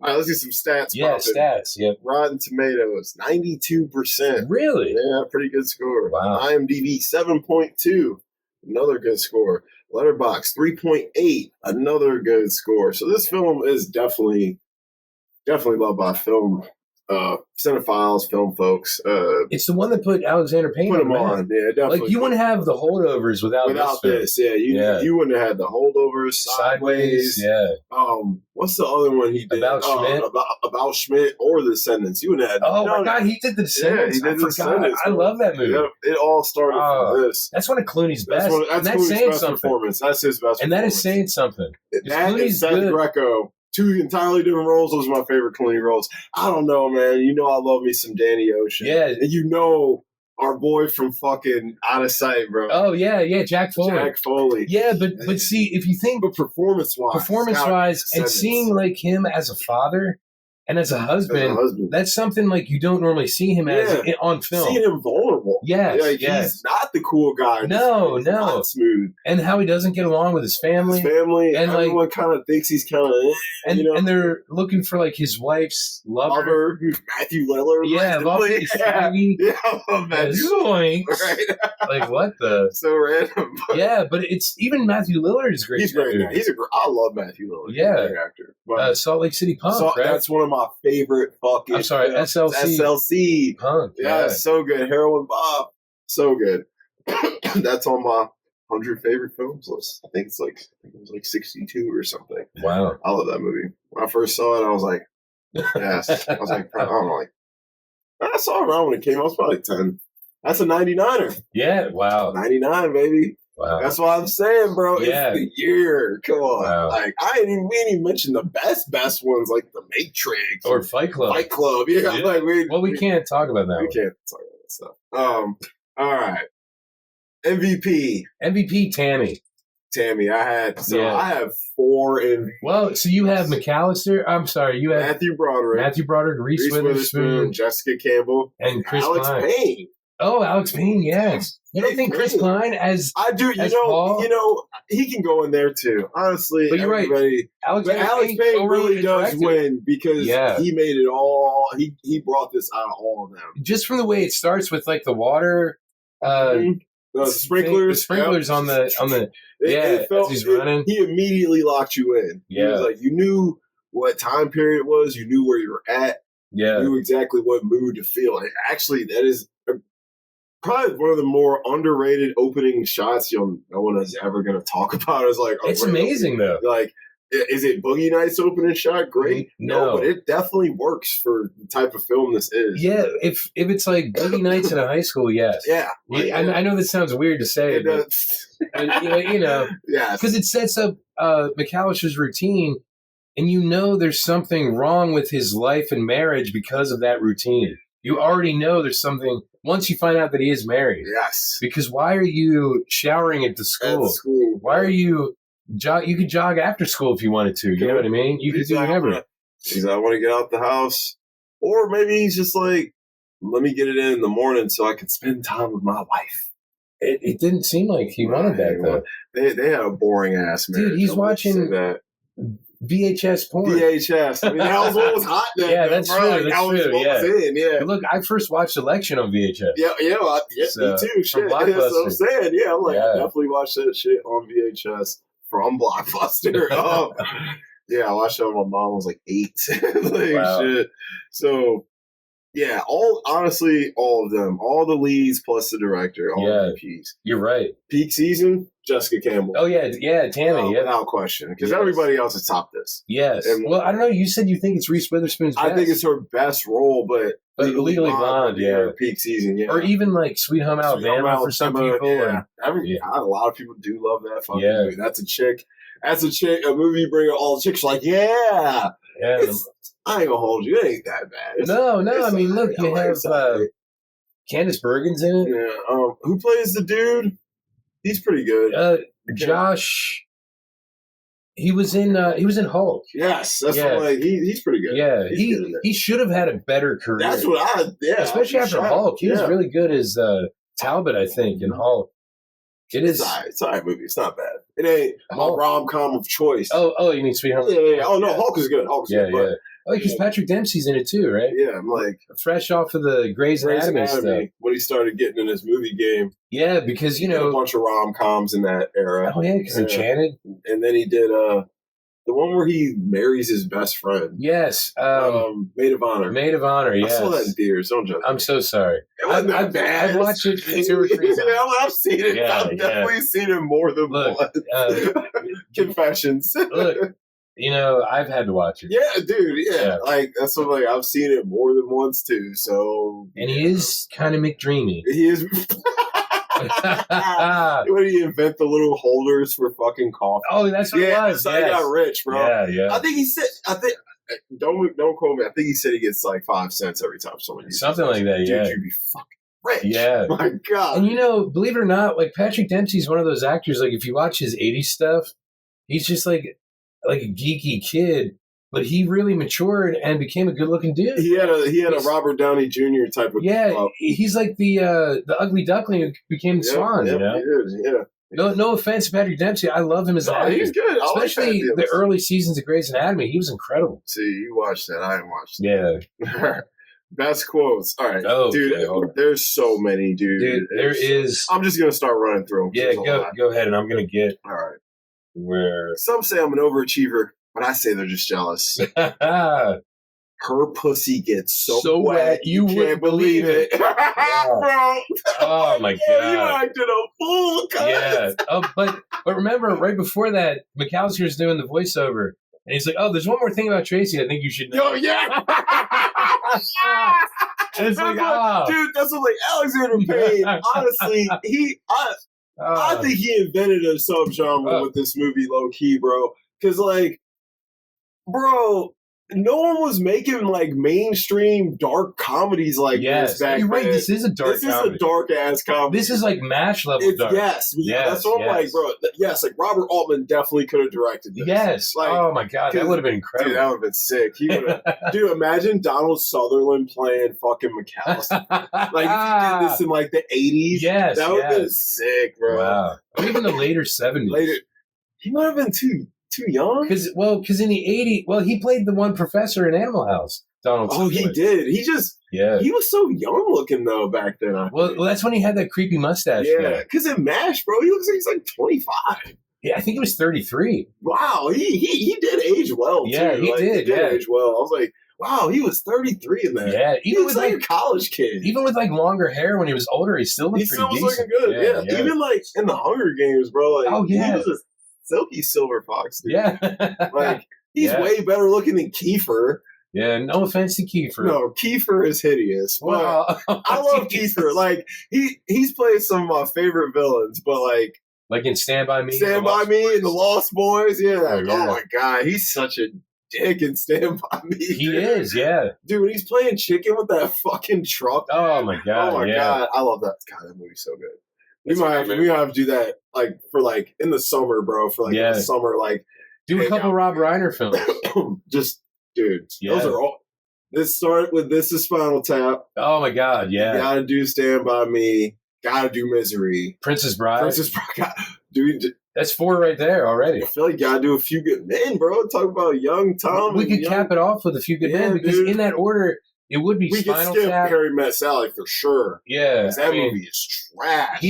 right, let's get some stats. Yeah, stats. Yep. Rotten Tomatoes, 92%. Really? Yeah, pretty good score. Wow. IMDb, 7.2. Another good score. Letterboxd, 3.8. Another good score. So this film is definitely loved by film cinephiles, film folks. It's the one that put Alexander Payne on. Yeah, definitely. Like, you wouldn't have the holdovers without this. Yeah, you wouldn't have had the holdovers, Sideways. Yeah. What's the other one he did? About Schmidt. About Schmidt or The Descendants. You wouldn't have had. Oh my God, he did The Descendants. Yeah, he did The Descendants. I love that movie. Yep, it all started from this. That's one of Clooney's best. That's Clooney's saying best something. Performance. That's his best. And performance. That is saying something. That is Seth Greco. Two entirely different roles. Those are my favorite Clooney roles. I don't know, man. You know I love me some Danny Ocean. Yeah. And you know our boy from fucking Out of Sight, bro. Oh, yeah, Jack Foley. Jack Foley. Yeah, but see, if you think... But performance-wise, and seeing, like, him as a father and as a husband, that's something, like, you don't normally see him as on film. Seeing him vulnerable. Yes. He's not the cool guy. No. Not smooth. And how he doesn't get along with his family. And everyone like, kind of thinks he's kind of... And they're looking for, like, his wife's lover. Who's Matthew Lillard. Yeah, Matthew Lillard. Right. Like, what the... So random. Yeah, but it's... Even Matthew Lillard is great. He's great. I love Matthew Lillard. Yeah. He's a great actor. But, Salt Lake City Punk, right? That's one of my favorite fucking... I'm sorry, SLC. Punk. Yeah, so good. Heroin Bob. So good. That's on my 100 favorite films list. I think it was like 62 or something. Wow. I love that movie. When I first saw it, I was like, yes. I was like, I don't know, like, I saw it around when it came out. I was probably 10. That's a 99er. Yeah, wow. 99, baby. Wow. That's what I'm saying, bro. Yeah. It's the year. Come on. Wow. Like, we ain't even mentioned the best ones, like The Matrix. Or Fight Club. Fight Club. Yeah. Like, we can't talk about that. We can't talk about that stuff. All right. MVP Tammy. I have 4 in. Well, so you have McAllister. I'm sorry, you have Matthew Broderick, Reese Witherspoon, Jessica Campbell, and Chris Alex Pine. Payne. Oh, Alex Payne, yes. You don't think Chris Pine as I do? Paul? You know, he can go in there too. Honestly, but you're right. Alex Payne really does win because he made it all. He brought this out of all of them. Just from the way it starts with like the water. The sprinklers on the he's running. He immediately locked you in. Yeah. He was like, you knew what time period it was. You knew where you were at. Yeah. You knew exactly what mood to feel. And actually, that is probably one of the more underrated opening shots no one is ever going to talk about. It's like, it's amazing though. Like, is it Boogie Nights opening shot? Great. No, but it definitely works for the type of film this is. Yeah, if it's like Boogie Nights in a high school, yes. Yeah. I know this sounds weird to say, but yeah, because it sets up McAllister's routine, and you know there's something wrong with his life and marriage because of that routine. You already know there's something once you find out that he is married. Yes. Because why are you showering at the school? Why are you... You could jog after school if you wanted to. You know what I mean? You could do whatever. He's like, I want to get out the house. Or maybe he's just like, let me get it in the morning so I can spend time with my wife. It didn't seem like he wanted that, though. They had a boring ass marriage. Dude, he's watching VHS porn. VHS. I mean, that was what was hot then. Yeah, that's bro. true. Like, That's that was true. what Yeah. was in. Yeah. But look, I first watched Election on VHS. Yeah, So, me too. Shit, from that's what I'm saying. Yeah, I'm like, Yeah. I definitely watched that shit on VHS from Blockbuster. Yeah, I watched it when my mom was like 8. Like, Wow. shit. So, yeah, honestly, all of them. All the leads plus the director. All MVPs. You're right. Peak season, Jessica Campbell. Oh, yeah, Tammy. Yeah. Without question. Because Yes. everybody else has topped this. Yes. And- well, I don't know. You said you think it's Reese Witherspoon's best. I think it's her best role, but Legally Blonde, would be yeah. her peak season, yeah. Or even like Sweet Home Alabama for some people. Yeah. A lot of people do love that fucking movie. That's a chick. A movie you bring all the chicks like, yeah. I ain't gonna hold you. It ain't that bad. No. I mean, look, you have Candice Bergen's in it. Yeah. Who plays the dude? He's pretty good. Josh. He was in Hulk. Yes, that's what, like he's pretty good. Yeah, he should have had a better career. That's what especially after Hulk. He was really good as Talbot, I think, in Hulk. It's all right movie. It's not bad. It ain't a rom-com of choice. Oh, you mean Sweet Home? Yeah. Oh no, Hulk is good. Hulk's good. Yeah. Oh, because Patrick Dempsey's in it too, right? Yeah, I'm like fresh off of the Grey's Anatomy stuff. When he started getting in his movie game. Yeah, because he did a bunch of rom-coms in that era. Oh yeah, because Enchanted. And then he did the one where he marries his best friend. Yes. Maid of Honor. Maid of Honor, yes. I saw that in theaters. Don't judge me. I'm so sorry. It wasn't that bad. I've watched it 2 or 3 times. I've seen it. I've definitely seen it more than once. Confessions. Look, I've had to watch it. Yeah, dude. Yeah. Like, that's what, like, I've seen it more than once, too. So. And he is kind of McDreamy. He is. When he invent the little holders for fucking coffee. Oh, that's what it was. I got rich, bro. Yeah. I think he said. Don't quote me. I think he said he gets like 5 cents every time someone uses something like that. Dude, you'd be fucking rich. Yeah. My God. And believe it or not, like Patrick Dempsey's one of those actors. Like if you watch his '80s stuff, he's just like a geeky kid. But he really matured and became a good-looking dude. He had a Robert Downey Jr. type of he's like the ugly duckling who became the Swan. He is, No offense to Patrick Dempsey, I love him as an actor. He's good, especially the early seasons of Grey's Anatomy. He was incredible. See, you watched that. I didn't watch that. Yeah. Best quotes. All right, dude. There's so many, dude. There is. I'm just gonna start running through them. Yeah, go ahead, and I'm gonna get. All right. Where some say I'm an overachiever. But I say they're just jealous. Her pussy gets so wet, you can't believe it. Bro. Oh, my God. You acted a fool, cuz. Yeah. But remember, right before that, McAllister's doing the voiceover. And he's like, there's one more thing about Tracy I think you should know. Oh, yeah. It's like, dude, that's what, like, Alexander Payne, honestly, I think he invented a subgenre with this movie, low-key, bro. Because, like, bro, no one was making like mainstream dark comedies like this back then. You're right. This is a dark. This is a dark ass comedy. This is like MASH level dark. Yes, that's what I'm like, bro. Yes, like Robert Altman definitely could have directed this. Yes. Like, oh my God, that would have been incredible. Dude, that would have been sick. He would have. Dude, imagine Donald Sutherland playing fucking McAllister. Like if he did this in like the 80s. Yes, that would have been sick, bro. Wow. Or even the later 70s. He might have been too young? Because in the 80s, he played the one professor in Animal House, Donald Sutherland. He did. He was so young looking, though, back then. Well, that's when he had that creepy mustache. Yeah, because in MASH, bro, he looks like he's like 25. Yeah, I think he was 33. Wow, he did age well, too. Yeah, he did. He did age well. I was like, wow, he was 33 in that. Yeah, he was like a college kid. Even with like longer hair when he was older, he still looked pretty decent. He still was looking good, yeah. Even like in the Hunger Games, bro, like, he was a silky silver fox, dude. Yeah. Like, he's way better looking than Kiefer. Yeah, no offense to Kiefer. No, Kiefer is hideous. But I love Kiefer. Like, he's played some of my favorite villains, but like in Stand By Me. Stand By Me and The Lost Boys. Yeah. Oh my God. He's such a dick in Stand By Me. He is, yeah. Dude, when he's playing chicken with that fucking truck. Oh my God. Oh my God. I love that. God, that movie's so good. We might have to do that like for like in the summer, bro. For like in the summer, like do a couple Rob Reiner films. Just dude, those are all. Let's start with This Is Spinal Tap. Oh my God, yeah. Gotta do Stand By Me. Gotta do Misery. Princess Bride. Dude, That's 4 right there already. I feel like you gotta do A Few Good Men, bro. Talk about young Tom. We could cap it off with A Few Good Men because in that order, it would be we Spinal could skip Tap. Harry Met Sally for sure. Yeah. That movie is trash.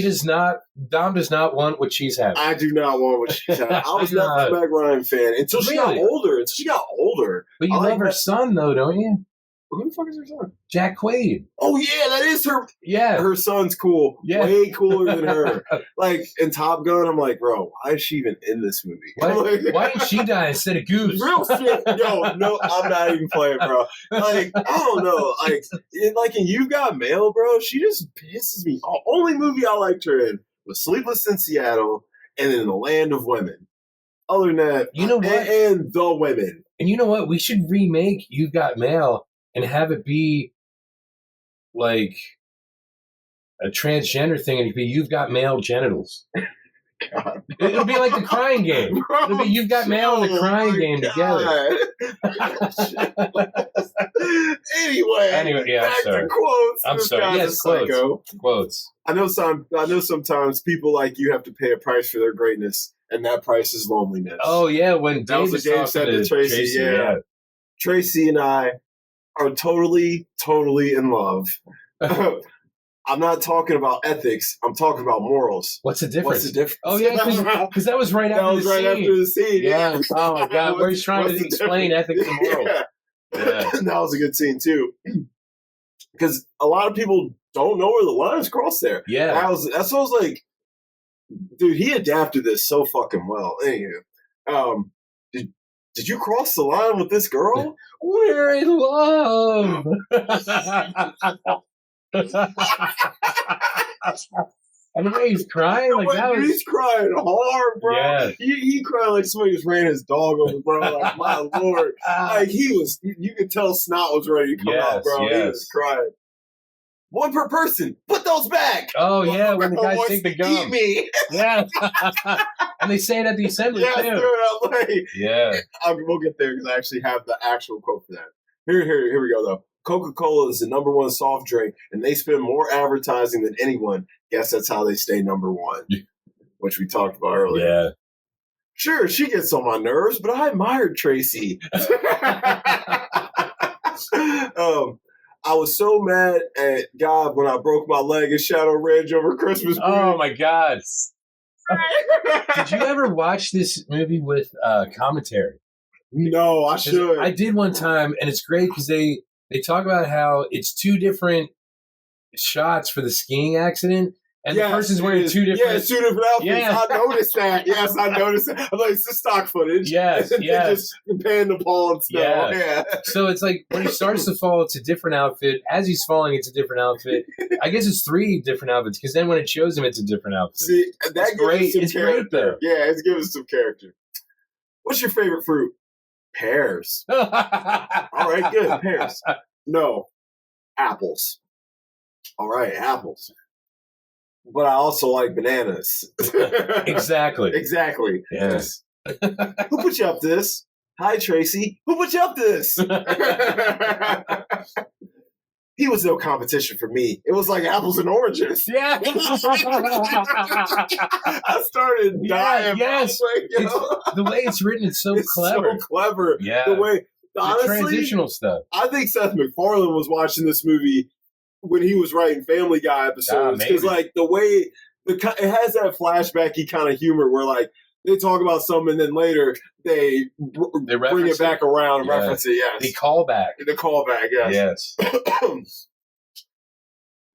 Dom does not want what she's having. I do not want what she's having. I was not a Meg Ryan fan until she got older. But you love her son, though, don't you? Who the fuck is her son? Jack Quaid. Oh, yeah, that is her. Yeah. Her son's cool. Yeah. Way cooler than her. Like, in Top Gun, I'm like, bro, why is she even in this movie? Why didn't she die instead of Goose? Real shit. Yo, no, I'm not even playing, bro. Like, I don't know. Like in You've Got Mail, bro, she just pisses me off. Only movie I liked her in was Sleepless in Seattle and in The Land of Women. Other than that, you know what? And The Women. And you know what? We should remake You've Got Mail and have it be like a transgender thing, and it'd be You've Got Male Genitals. God, it'll be like The Crying Game. It'll be You've Got Mail and The Crying Game together. Anyway, yeah, back to quotes. I'm sorry. Yes, quotes. I know sometimes people like you have to pay a price for their greatness, and that price is loneliness. Oh yeah, when Dave was said to Tracy, yeah. Tracy and I are totally in love. I'm not talking about ethics. I'm talking about morals. What's the difference? Oh, yeah, because that was right after the scene. Yeah. Oh, my God. Where he's trying to explain ethics and morals. Yeah. That was a good scene, too. Because a lot of people don't know where the lines cross there. Yeah. That's what I was like, dude, he adapted this so fucking well. Anyway, did you cross the line with this girl? We're in love. And the way he's crying, he's crying hard, bro. Yeah. He cried like somebody just ran his dog over, bro. Like, my lord, like you could tell snot was ready to come out, bro. Yes. He was crying. One per person. Put those back. Oh yeah, when the guys take the gum. Eat me. Yeah. And they say it at the assembly too. Yeah. We'll get there because I actually have the actual quote for that. Here we go though. Coca-Cola is the number one soft drink, and they spend more advertising than anyone. Guess that's how they stay number one, which we talked about earlier. Yeah. Sure, she gets on my nerves, but I admired Tracy. I was so mad at God when I broke my leg in Shadow Ridge over Christmas break. Oh, my God. Did you ever watch this movie with commentary? No, I should. I did one time, and it's great because they talk about how it's 2 different shots for the skiing accident, and the person's wearing 2 different... Yeah, 2 different outfits. Yeah. I noticed that. Yes, I noticed that. I'm like, it's the stock footage. Yes. Just paying the Paul and stuff. Yeah. So it's like, when he starts to fall, it's a different outfit. As he's falling, it's a different outfit. I guess it's 3 different outfits, because then when it shows him, it's a different outfit. See, that's great. It's great, though. Yeah, it's giving some character. What's your favorite fruit? Pears. All right, good. Pears. No. Apples. All right, apples. But I also like bananas. Exactly. Yes. Who put you up to this? Hi, Tracy. Who put you up to this? He was no competition for me. It was like apples and oranges. Yeah. I started dying. Yes. The way it's written, it's so clever. So clever. Yeah. The way, honestly, transitional stuff. I think Seth MacFarlane was watching this movie when he was writing Family Guy episodes. Because, like, the way it has that flashbacky kind of humor where, like, they talk about something and then later they bring it back around and reference it. Yes. The callback. Yes.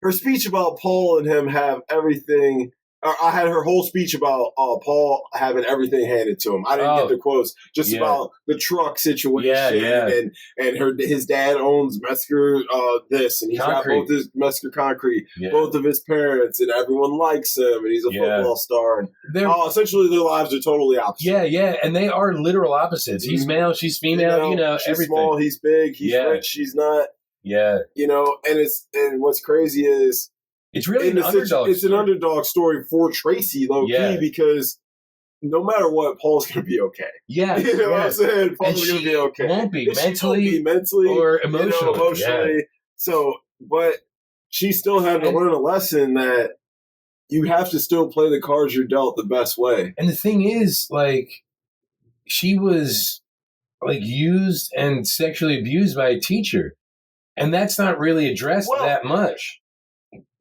Her speech about Paul and him have everything. I had her whole speech about Paul having everything handed to him. I didn't get the quotes, just about the truck situation and his dad owns Mesker this, and he's got both his Mesker Concrete, both of his parents, and everyone likes him, and he's a football star. And essentially, their lives are totally opposite. Yeah, and they are literal opposites. He's male, she's female. She's everything. Small, he's big. He's rich, she's not. Yeah, and what's crazy is. It's really an underdog. It's an underdog story for Tracy, low key, because no matter what, Paul's going to be okay. Yeah, you know what I'm saying? Paul's going to be okay. Won't be mentally or emotionally. So, but she still had to learn a lesson that you have to still play the cards you're dealt the best way. And the thing is, like, she was like used and sexually abused by a teacher, and that's not really addressed that much.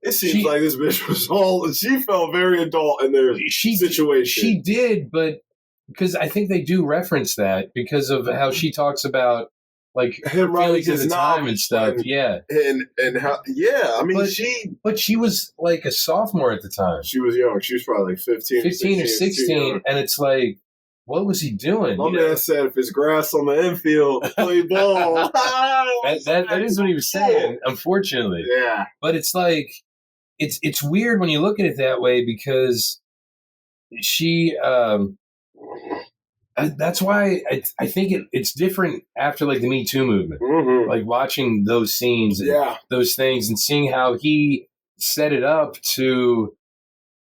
It seems like this bitch was all. She felt very adult in their situation. She did, but because I think they do reference that because of how she talks about like her feelings at the time and stuff. And how I mean but she was like a sophomore at the time. She was young. She was probably like 15 or 16, and it's like, what was he doing? My man said, if it's grass on the infield, play ball. that is what he was saying, unfortunately. Yeah. But it's like, it's weird when you look at it that way because she, that's why I think it's different after like the Me Too movement. Mm-hmm. Like watching those scenes and those things and seeing how he set it up to,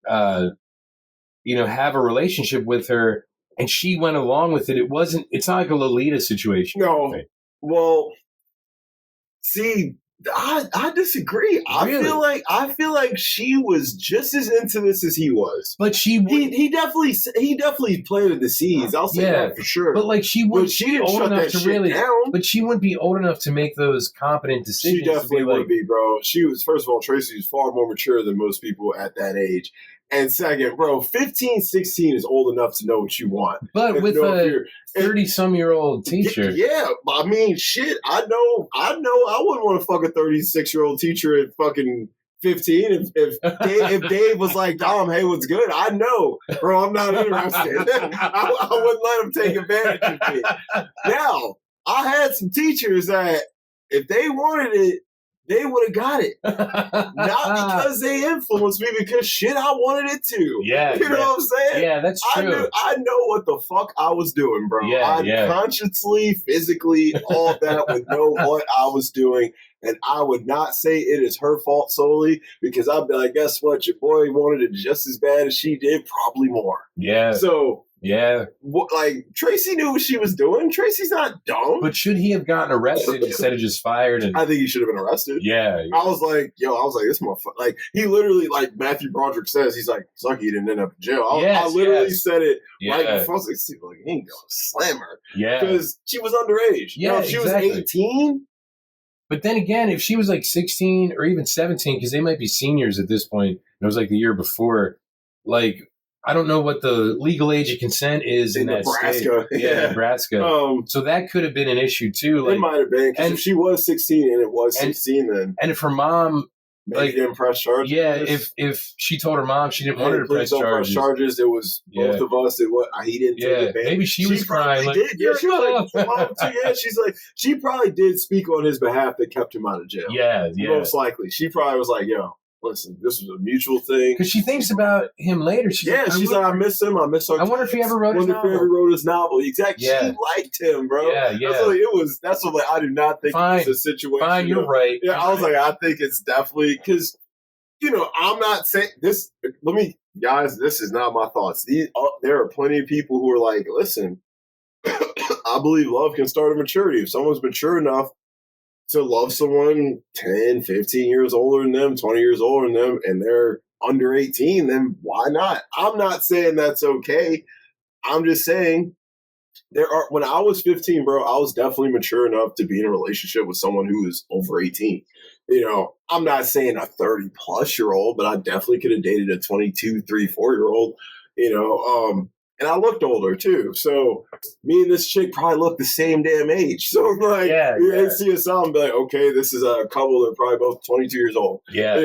have a relationship with her. And she went along with it. It's not like a Lolita situation. No. Well, see, I disagree. Really? I feel like she was just as into this as he was. But he definitely planted the seeds. I'll say that for sure. But like she wouldn't be old enough to really down. But she wouldn't be old enough to make those competent decisions. She definitely would be, bro. She was, first of all, Tracy was far more mature than most people at that age. And second, bro, 15, 16 is old enough to know what you want. But with a 30-some-year-old teacher. Yeah, I mean, shit, I know I wouldn't want to fuck a 36-year-old teacher at fucking 15. If Dave was like, Dom, hey, what's good? I know, bro, I'm not interested. I wouldn't let him take advantage of me. Now, I had some teachers that if they wanted it, they would have got it. Not because they influenced me, because shit, I wanted it too. Yeah. You know what I'm saying? Yeah, that's true. I know what the fuck I was doing, bro. Yeah, consciously, physically, all of that would know what I was doing. And I would not say it is her fault solely, because I'd be like, guess what? Your boy wanted it just as bad as she did, probably more. Yeah. So... yeah. Like, Tracy knew what she was doing. Tracy's not dumb. But should he have gotten arrested instead of just fired? I think he should have been arrested. Yeah. I was like, this motherfucker. Like, he literally, like Matthew Broderick says, he's like, it's lucky he didn't end up in jail. I literally said it right before. I was like, he ain't gonna slam her. Yeah. Because she was underage. Yeah, if she was 18. But then again, if she was like 16 or even 17, because they might be seniors at this point, and it was like the year before, like, I don't know what the legal age of consent is in that Nebraska. State. Yeah, Nebraska. So that could have been an issue too. Like, it might have been, because if she was 16 and it was 16, then and if her mom didn't press charges. Yeah, if she told her mom she didn't want her to press charges, it was both of us. He didn't take advantage. Maybe she was crying. Like, she was like, mom too. She's like, she probably did speak on his behalf that kept him out of jail. Yeah. Most likely, she probably was like, yo, listen, this was a mutual thing. Because she thinks about him later. She's like, I miss him. I miss our. I wonder if he ever wrote his novel. If he ever wrote his novel. Exactly. Yeah. She liked him, bro. Yeah. That's what I do not think it's a situation. Fine, you're right. Yeah, I was like, I think it's definitely, because, I'm not saying this. Guys, this is not my thoughts. There are plenty of people who are like, listen, I believe love can start at maturity. If someone's mature enough to love someone 10, 15 years older than them, 20 years older than them, and they're under 18, then why not? I'm not saying that's okay. I'm just saying when I was 15, bro, I was definitely mature enough to be in a relationship with someone who is over 18. I'm not saying a 30-plus-year-old, but I definitely could have dated a 22, 3, 4-year-old, and I looked older, too. So me and this chick probably looked the same damn age. So I'm like, you see us out and be like, okay, this is a couple that are probably both 22 years old. Yeah.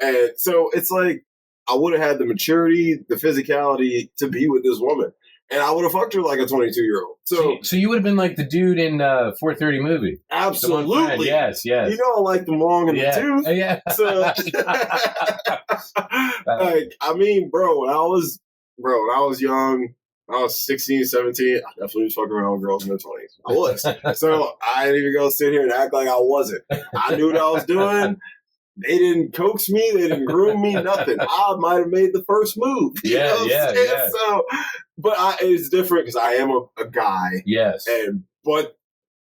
And so it's like, I would have had the maturity, the physicality to be with this woman. And I would have fucked her like a 22-year-old. So you would have been like the dude in 4:30 movie. Absolutely. Yes. I like them long in the tooth. Yeah. So, I mean, bro, when I was young, I was 16, 17, I definitely was fucking around with girls in their 20s. I was. So I didn't even go sit here and act like I wasn't. I knew what I was doing. They didn't coax me. They didn't groom me. Nothing. I might have made the first move. Yeah. So, but it's different because I am a guy. Yes. But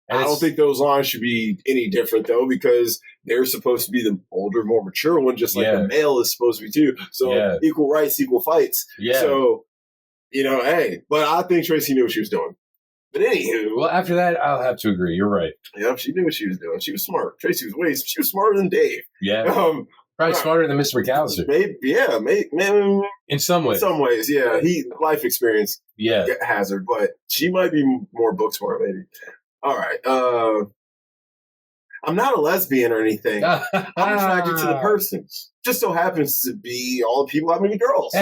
And I don't think those lines should be any different, though, because they're supposed to be the older, more mature one, just like the male is supposed to be, too. So equal rights, equal fights. Yeah. So, hey, but I think Tracy knew what she was doing. But anywho. Well, after that, I'll have to agree. You're right. Yeah, she knew what she was doing. She was smart. Tracy was she was smarter than Dave. Yeah. Probably smarter than Mr. McAllister. Maybe, in some ways. In some ways, yeah. Life experience hazard, but she might be more book smart, maybe. All right. I'm not a lesbian or anything. I'm attracted to the person. Just so happens to be all the people I meet girls.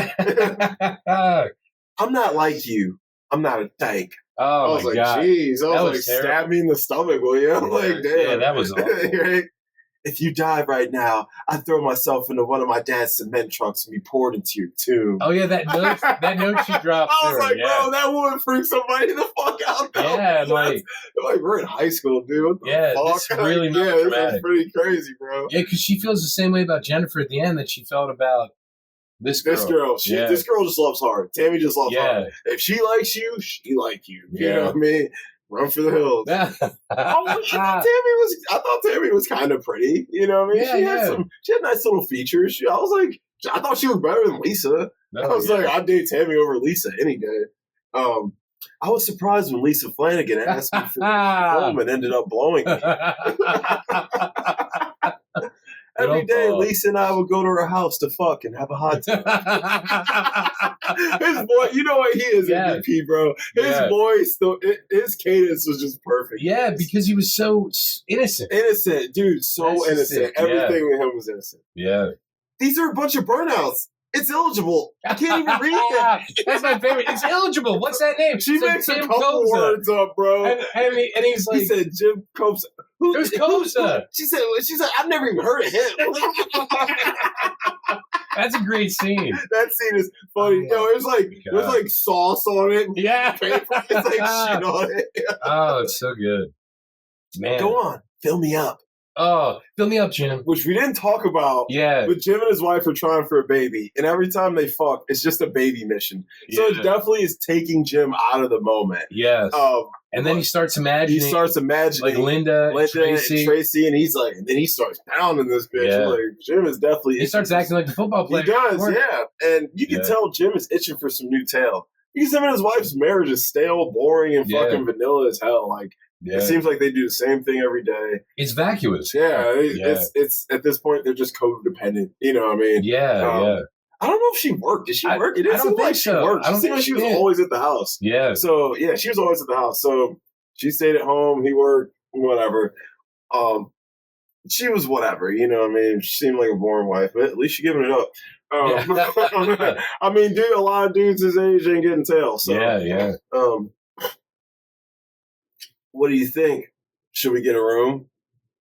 I'm not like you. I'm not a dyke. Oh, I was like, jeez. I was like, stab me in the stomach, will you? I'm like, damn. Yeah, that was awful. Right? If you die right now, I throw myself into one of my dad's cement trucks and be poured into your tomb. Oh, yeah, that note she dropped. I was like, bro, that would freak somebody the fuck out. Yeah, like we're in high school, dude. This really dramatic. This is pretty crazy, bro. Yeah, because she feels the same way about Jennifer at the end that she felt about this girl. This girl just loves hard. Tammy just loves hard. If she likes you, she like you. You know what I mean? Run for the hills. I thought Tammy was kind of pretty. You know what I mean? She had nice little features. I thought she was better than Lisa. I was like, I'd date Tammy over Lisa any day. I was surprised when Lisa Flanagan asked me for home and ended up blowing me. Every day, Lisa and I would go to her house to fuck and have a hot time. His boy, you know what he is, MVP, bro. His voice, his cadence was just perfect. Yeah, because he was so innocent. Innocent, dude, so innocent. Everything with him was innocent. Yeah. These are a bunch of burnouts. It's eligible. I can't even read that. That's my favorite. It's eligible. What's that name? She makes a couple words up, bro. And he's like, he said Jim Copsa. Who's Copsa? She said, I've never even heard of him. That's a great scene. That scene is funny. It was like sauce on it. Yeah. It's like shit on it. Oh, it's so good. Man. Go on. Fill me up. Oh, fill me up, Jim. Which we didn't talk about. Yeah. But Jim and his wife are trying for a baby. And every time they fuck, it's just a baby mission. Yeah. So it definitely is taking Jim out of the moment. Yes. And then he starts imagining. Like Linda Tracy. And he's like, and then he starts pounding this bitch. Yeah. Like, Jim is definitely. He starts acting like the football player. He does, yeah. And you can tell Jim is itching for some new tail. Because him and his wife's marriage is stale, boring, and fucking vanilla as hell. Like, it seems like they do the same thing every day. It's vacuous. Yeah, it's at this point they're just codependent. You know what I mean? Yeah. I don't know if she worked. Did she work? It didn't seem like she worked. I don't think she was always at the house. Yeah. So she was always at the house. So she stayed at home. He worked. Whatever. She was whatever. You know what I mean? She seemed like a boring wife, but at least she's giving it up. I mean, dude, a lot of dudes his age ain't getting tail. So yeah. What do you think? Should we get a room?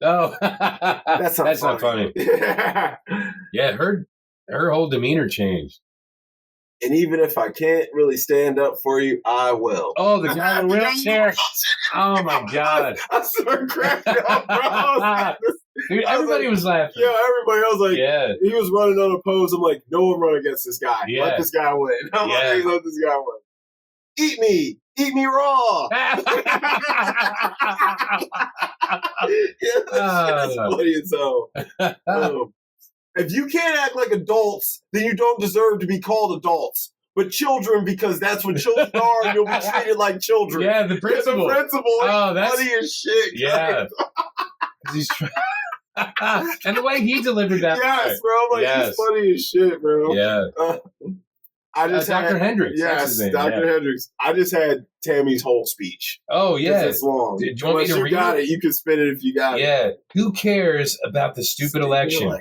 Oh, that's not funny. Yeah, her whole demeanor changed. And even if I can't really stand up for you, I will. Oh, the guy in the wheelchair. Oh my God! I started cracking up, bro. Dude, everybody was laughing. Yeah, everybody else he was running unopposed. I'm like, no one run against this guy. Yeah. Let this guy win. I'm like, let this guy win. Eat me raw. That's funny as hell. If you can't act like adults, then you don't deserve to be called adults. But children, because that's what children are, and you'll be treated like children. Yeah, the principal. That's funny as shit. Yeah. And the way he delivered that. Yes, bro. He's funny as shit, bro. Yeah. I just Dr. Hendricks. Yes, Dr. Hendricks. I just had Tammy's whole speech. Oh, yeah. It's long. Do you want me to read it? You can spin it if you got it. Yeah. Who cares about the stupid election?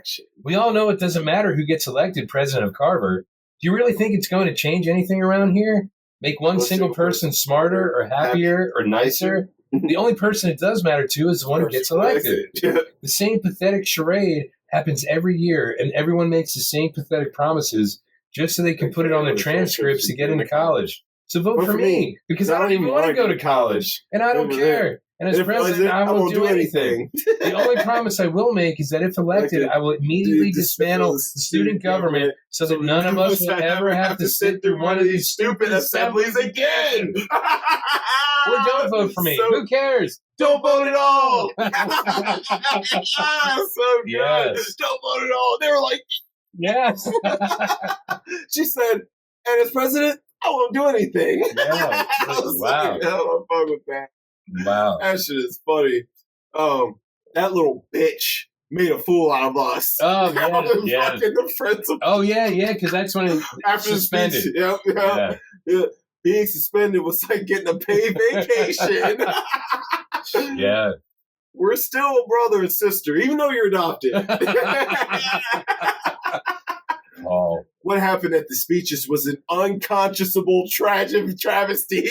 We all know it doesn't matter who gets elected president of Carver. Do you really think it's going to change anything around here? Make one single person smarter or happier or nicer? The only person it does matter to is the one who gets elected. The same pathetic charade happens every year, and everyone makes the same pathetic promises just so they can put it on their transcripts to get into college. So vote for me, because I don't even want to go to college, and I don't care. And as president, I won't do anything. The only promise I will make is that if elected, I will immediately dismantle the student government so that none of us will ever have to sit through one of these stupid assemblies again. Or don't vote for me. So, Who cares? don't vote at all. So good. Yes. Don't vote at all. They were like, Yes. she said, and as president, I won't do anything. Yeah. I was Wow. like, hell, I'm fun with that. Wow. That shit is funny. That little bitch made a fool out of us. Oh, yeah. Fucking the principal. Oh, yeah, because that's when it After suspended. the speech, yeah. Being suspended was like getting a paid vacation. Yeah. We're still brother and sister, even though you're adopted. Oh. What happened at the speeches was an unconscionable tragic travesty.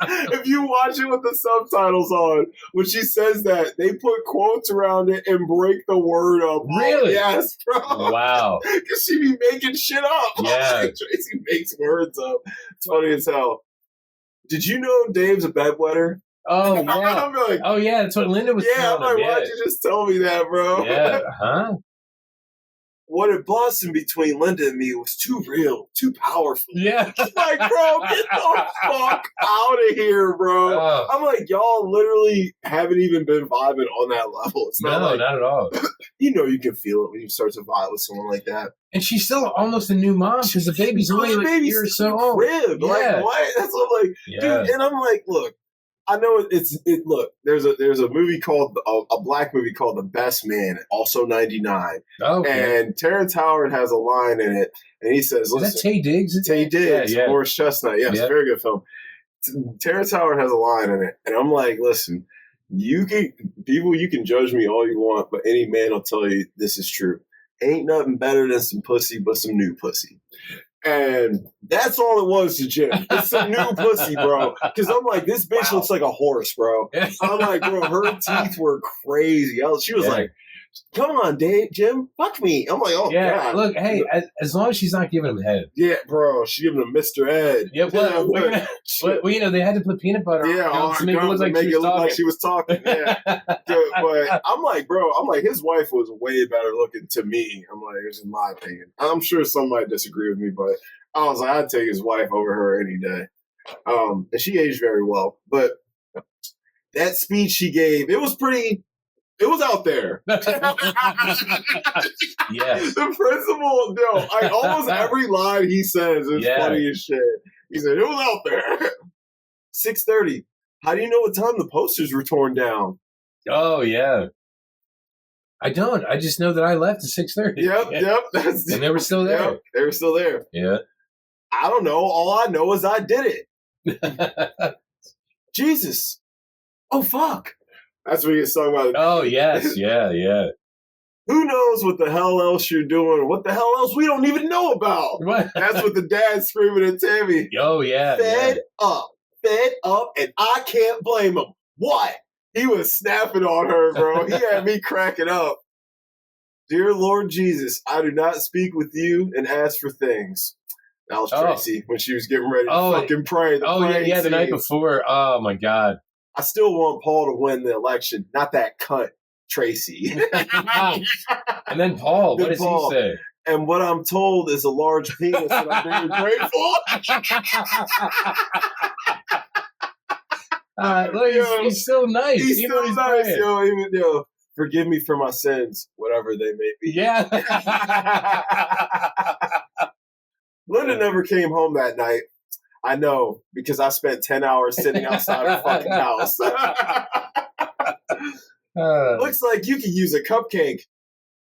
If you watch it with the subtitles on, when she says that, they put quotes around it and break the word up. Really? Yes, bro. Wow. Because she be making shit up. Yeah. Like, Tracy makes words up. It's funny as hell. Did you know Dave's a bedwetter? Oh, yeah. I'm like, Oh, yeah, that's what Linda was yeah, I'm telling like, him. why'd you just tell me that, bro? Yeah. Huh? What had blossomed between Linda and me was too real, too powerful. Yeah. Like, bro, get the fuck out of here, bro. Oh. I'm like, y'all literally haven't even been vibing on that level. It's not No, like, not at all. you know, you can feel it when you start to vibe with someone like that. And she's still almost a new mom because the baby's only like a year or so old. Crib. Yeah. Like, what? That's what I'm like, Yeah. dude. And I'm like, look, I know look, there's a movie called, a black movie called The Best Man, also 99. Okay. And Terrence Howard has a line in it, and he says, listen. Is that Taye Diggs? Taye Diggs, Yeah. Morris Chestnut. Yes, very good film. Terrence Howard has a line in it, and I'm like, listen, you can judge me all you want, but any man will tell you this is true. Ain't nothing better than some pussy but some new pussy. And that's all it was to Jim. It's some new pussy, bro. Because I'm like, this bitch looks like a horse, bro. I'm like, bro, her teeth were crazy. She was like, come on, Jim, fuck me. I'm like, oh, yeah. God. Look, hey, as long as she's not giving him head. Yeah, bro, she giving him Mr. Ed. Yeah, well, you know, they had to put peanut butter on to make it look like she was talking. Yeah. But I'm like, bro, his wife was way better looking to me. I'm like, this is my opinion. I'm sure some might disagree with me, but I was like, I'd take his wife over her any day. And she aged very well. But that speech she gave, it was out there. Yes. The principal, like almost every line he says is funny as shit. He said, it was out there. 6:30. How do you know what time the posters were torn down? Oh, yeah. I don't. I just know that I left at 6:30. Yep. And they were still there. Yep, they were still there. Yeah. I don't know. All I know is I did it. Jesus. Oh, fuck. That's what he was talking about. Oh, yes. Yeah. Who knows what the hell else you're doing? What the hell else we don't even know about? What? That's what the dad's screaming at Tammy. Oh, yeah. Fed up, and I can't blame him. What? He was snapping on her, bro. He had me cracking up. Dear Lord Jesus, I do not speak with you and ask for things. That was Tracy when she was getting ready to fucking pray. The night before. Oh, my God. I still want Paul to win the election, not that cunt, Tracy. And then Paul, what does he say? And what I'm told is a large penis, and I'm very grateful. Look, he's so nice. He's so nice, forgive me for my sins, whatever they may be. Yeah. Linda never came home that night. I know, because I spent 10 hours sitting outside her fucking house. Looks like you could use a cupcake.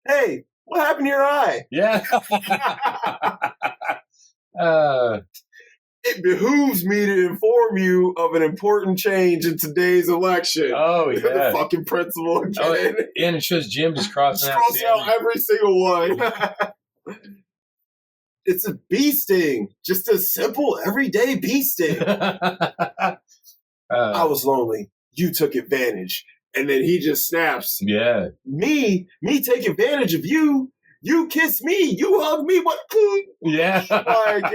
Hey, what happened to your eye? Yeah. It behooves me to inform you of an important change in today's election. Oh, yeah. The fucking principal again. Oh, and it shows Jim just crossing out every single one. It's a bee sting. Just a simple, everyday bee sting. I was lonely. You took advantage. And then he just snaps. Yeah. Me take advantage of you. You kiss me. You hug me. What? Yeah. Like,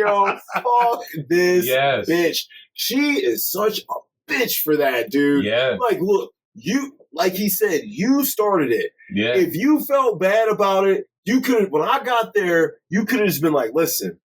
fuck this bitch. She is such a bitch for that, dude. Yeah. Like, look, like he said, you started it. Yeah. If you felt bad about it, you could have, when I got there, you could have just been like, listen,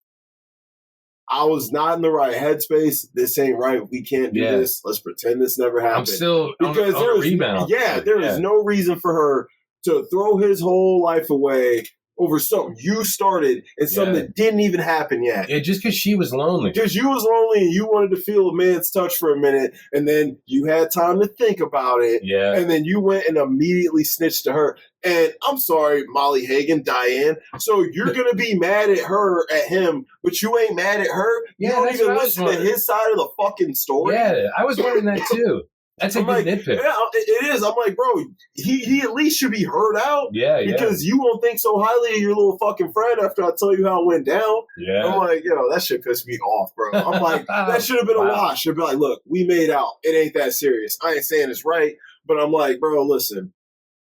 I was not in the right headspace. This ain't right. We can't do this. Let's pretend this never happened. I'm still because on a rebound. Yeah, there is no reason for her to throw his whole life away over something you started and something that didn't even happen yet. Yeah, just because she was lonely. Because you was lonely and you wanted to feel a man's touch for a minute, and then you had time to think about it. Yeah. And then you went and immediately snitched to her. And I'm sorry, Molly Hagan, Diane. So you're going to be mad at her, at him, but you ain't mad at her? You don't even listen to his side of the fucking story? Yeah, I was wondering that too. That's a good nitpick. Yeah, it is. I'm like, bro, he at least should be heard out. Yeah, because you won't think so highly of your little fucking friend after I tell you how it went down. Yeah. I'm like, that shit pissed me off, bro. I'm like, that should have been a wash. Should be like, look, we made out. It ain't that serious. I ain't saying it's right, but I'm like, bro, listen.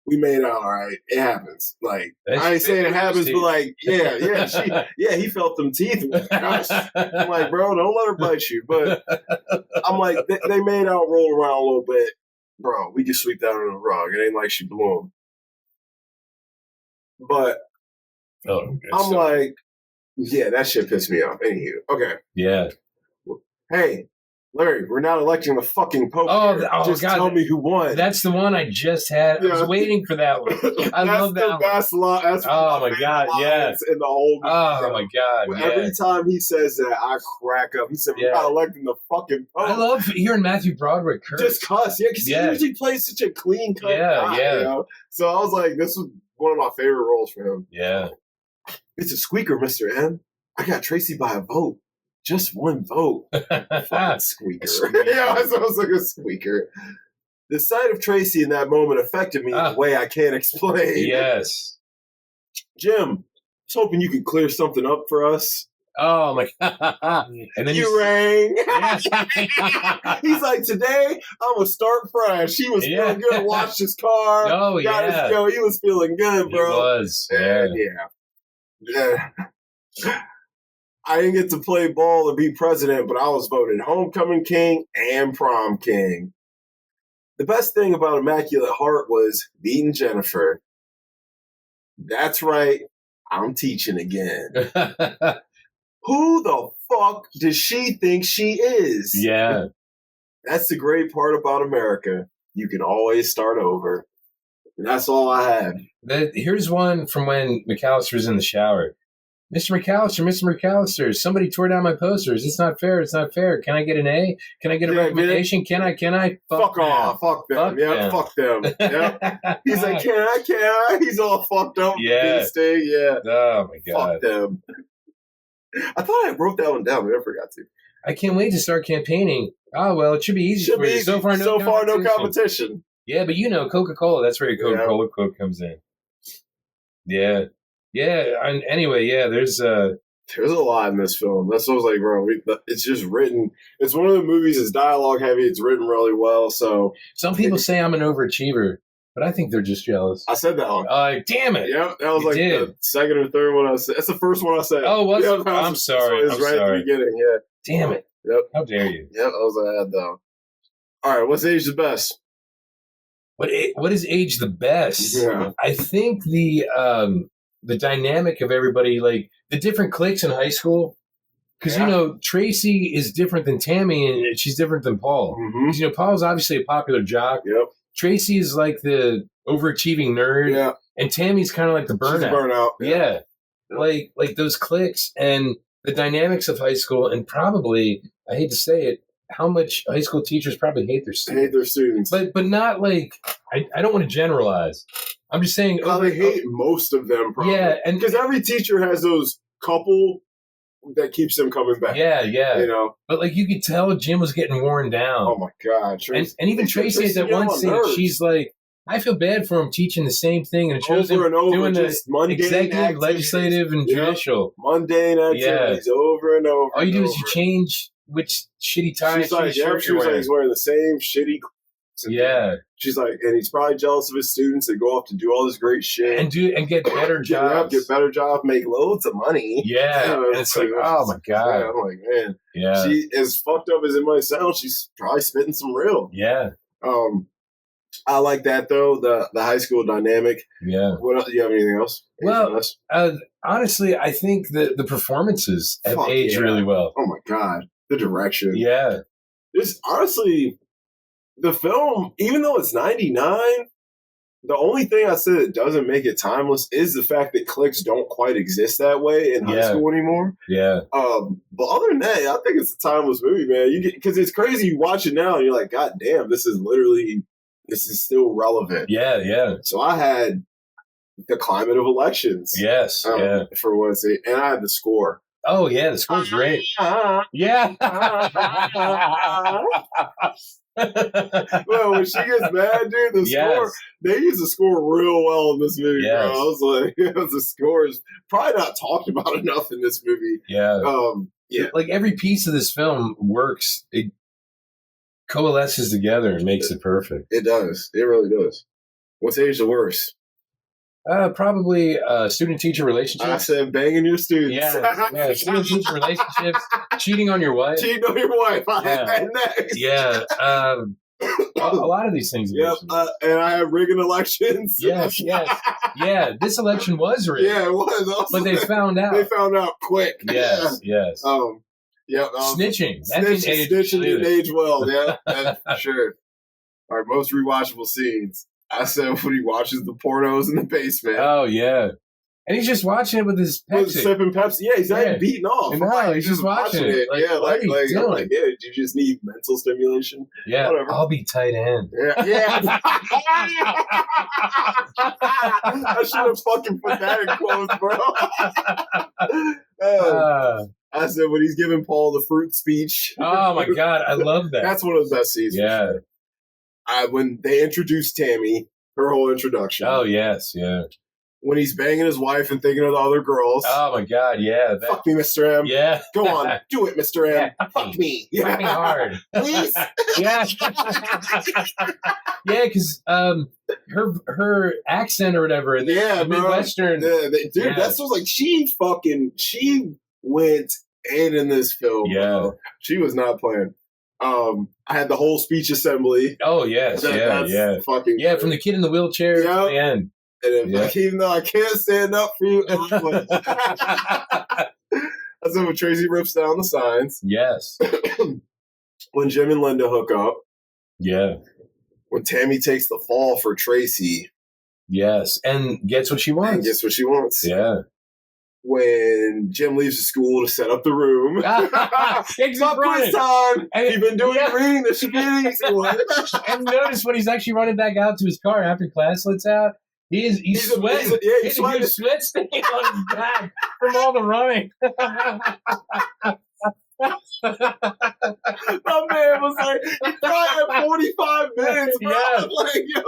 We made out, all right. It happens. Like, I ain't saying it happens, but like, he felt them teeth. I'm like, bro, don't let her bite you. But I'm like, they made out, roll around a little bit. Bro, we can sweep that under the rug. It ain't like she blew him. But I'm like, that shit pissed me off. Anywho, okay. Yeah. Hey, Larry, we're not electing the fucking Pope. Just God. tell me who won. That's the one I just had. I was waiting for that one. I love that one. That's my God, yeah. In the whole movie, my God, Every time he says that, I crack up. He said, we're not electing the fucking Pope. I love hearing Matthew Broderick curse. Just cuss, because he usually plays such a clean cut guy, you know? So I was like, this was one of my favorite roles for him. Yeah. It's a squeaker, Mr. M. I got Tracy by a vote. Just one vote. Fucking squeaker. Yeah, I was like a squeaker. The sight of Tracy in that moment affected me in a way I can't explain. Yes. Jim, I was hoping you could clear something up for us. Oh, my God. And then you rang. He's like, today, I'm going to start fresh. He was feeling good, washed his car. Oh, he was feeling good, bro. He was. Yeah. I didn't get to play ball or be president, but I was voted homecoming king and prom king. The best thing about Immaculate Heart was beating Jennifer. That's right. I'm teaching again. Who the fuck does she think she is? Yeah. That's the great part about America. You can always start over. And that's all I had. Here's one from when McAllister was in the shower. Mr. McAllister, somebody tore down my posters. It's not fair. Can I get an A? Can I get a recommendation? Can I? Fuck off. Fuck them. Fuck them. Yeah. He's like, can I? He's all fucked up. Yeah. Yeah. Oh, my God. Fuck them. I thought I wrote that one down, but I forgot to. I can't wait to start campaigning. Oh, well, it should be easy for you. So far, no competition. Yeah, but Coca-Cola. That's where your Coca-Cola quote comes in. Yeah. Yeah. Anyway, there's a lot in this film. That's what I was like, bro. It's just written. It's one of the movies. It's dialogue heavy. It's written really well. So some people say I'm an overachiever, but I think they're just jealous. I said that one. Damn it. Yep, that was the second or third one I said. That's the first one I said. Oh, was it? I'm sorry. It's right at the beginning. Yeah. Damn it. Yep. How dare you? Yep, that was what I had though. All right, what's age the best? What is age the best? Yeah. I think the dynamic of everybody, like the different cliques in high school, because Tracy is different than Tammy and she's different than Paul. Mm-hmm. Paul's obviously a popular jock. Yep. Tracy is like the overachieving nerd. Yeah. And Tammy's kind of like the burnout. She's burnout. Yeah. Like those cliques and the dynamics of high school, and probably, I hate to say it, how much high school teachers probably hate their students. But not like, I don't want to generalize. I'm just saying. They hate most of them, probably. Yeah. Because every teacher has those couple that keeps them coming back. Yeah. You know? But like you could tell Jim was getting worn down. Oh my God. And even Tracy at that one scene, she's like, I feel bad for him teaching the same thing, and it shows him doing the executive, legislative, and judicial. Mundane activities over and over. All you do is you change which shitty tie. She's like, he's wearing the same shitty. Yeah. She's like, and he's probably jealous of his students that go off to do all this great shit and get better jobs. Get better jobs, make loads of money. Yeah. And it's like, oh my God. Yeah, I'm like, man. Yeah. She, as fucked up as it might sound, she's probably spitting some real. Yeah. I like that though. The high school dynamic. Yeah. What else? Do you have anything else? Well, honestly, I think that the performances have aged really well. Oh my god, the direction. Yeah. It's honestly the film, even though it's 99. The only thing I said that doesn't make it timeless is the fact that cliques don't quite exist that way in high school anymore. Yeah. But other than that, I think it's a timeless movie, man. Because it's crazy. You watch it now and you're like, God damn, this is still relevant. Yeah, yeah. So I had the climate of elections. Yes, for one thing, and I had the score. Oh yeah, the score's great. Yeah. Well, when she gets mad, dude, the score, they use the score real well in this movie, bro. I was like, the score is probably not talked about enough in this movie. Yeah. Yeah. Like every piece of this film works. It coalesces together and makes it perfect. It does. It really does. What's age the worst? Probably student-teacher relationships. I said banging your students. Yeah. Student-teacher relationships, cheating on your wife. Cheating on your wife. I had that next. Yeah. A lot of these things. Yep. And I have rigging elections. Yes. Yeah, this election was rigged. Yeah, it was. But they found out. They found out quick. Yes. Snitching. Snitching didn't age well. Yeah, that's for sure. All right, most rewatchable scenes. I said when he watches the pornos in the basement. Oh, yeah. And he's just watching it with his Pepsi. Sipping Pepsi. Yeah, he's not beating off. No, he's just watching it. Like, yeah, like, did you just need mental stimulation? Yeah, whatever. I'll be tight end. Yeah. I should have fucking put that in quotes, bro. I said when he's giving Paul the fruit speech. Oh, my God. I love that. That's one of the best scenes. Yeah. When they introduced Tammy, her whole introduction. Oh, yes, yeah. When he's banging his wife and thinking of the other girls. Oh, my God, yeah. Fuck me, Mr. M. Yeah. Go on, do it, Mr. M. Yeah. Fuck me. Fuck me hard. Please. Yeah. Yeah, because her accent or whatever, the Midwestern. Dude, that's what's like, she went in this film. Yeah. Bro. She was not playing. I had the whole speech assembly. Oh, yes, yeah. Fucking from the kid in the wheelchair to the end. And even though I can't stand up for you, I said when Tracy rips down the signs. Yes. When Jim and Linda hook up. Yeah. When Tammy takes the fall for Tracy. Yes. And gets what she wants. Yeah. When Jim leaves the school to set up the room. It's my quiz time. He's been doing reading the spaghetti. And notice when he's actually running back out to his car after class lets out, he's sweating. He's a sweat stain on his back from all the running. My man was like, you probably had 45 minutes, bro.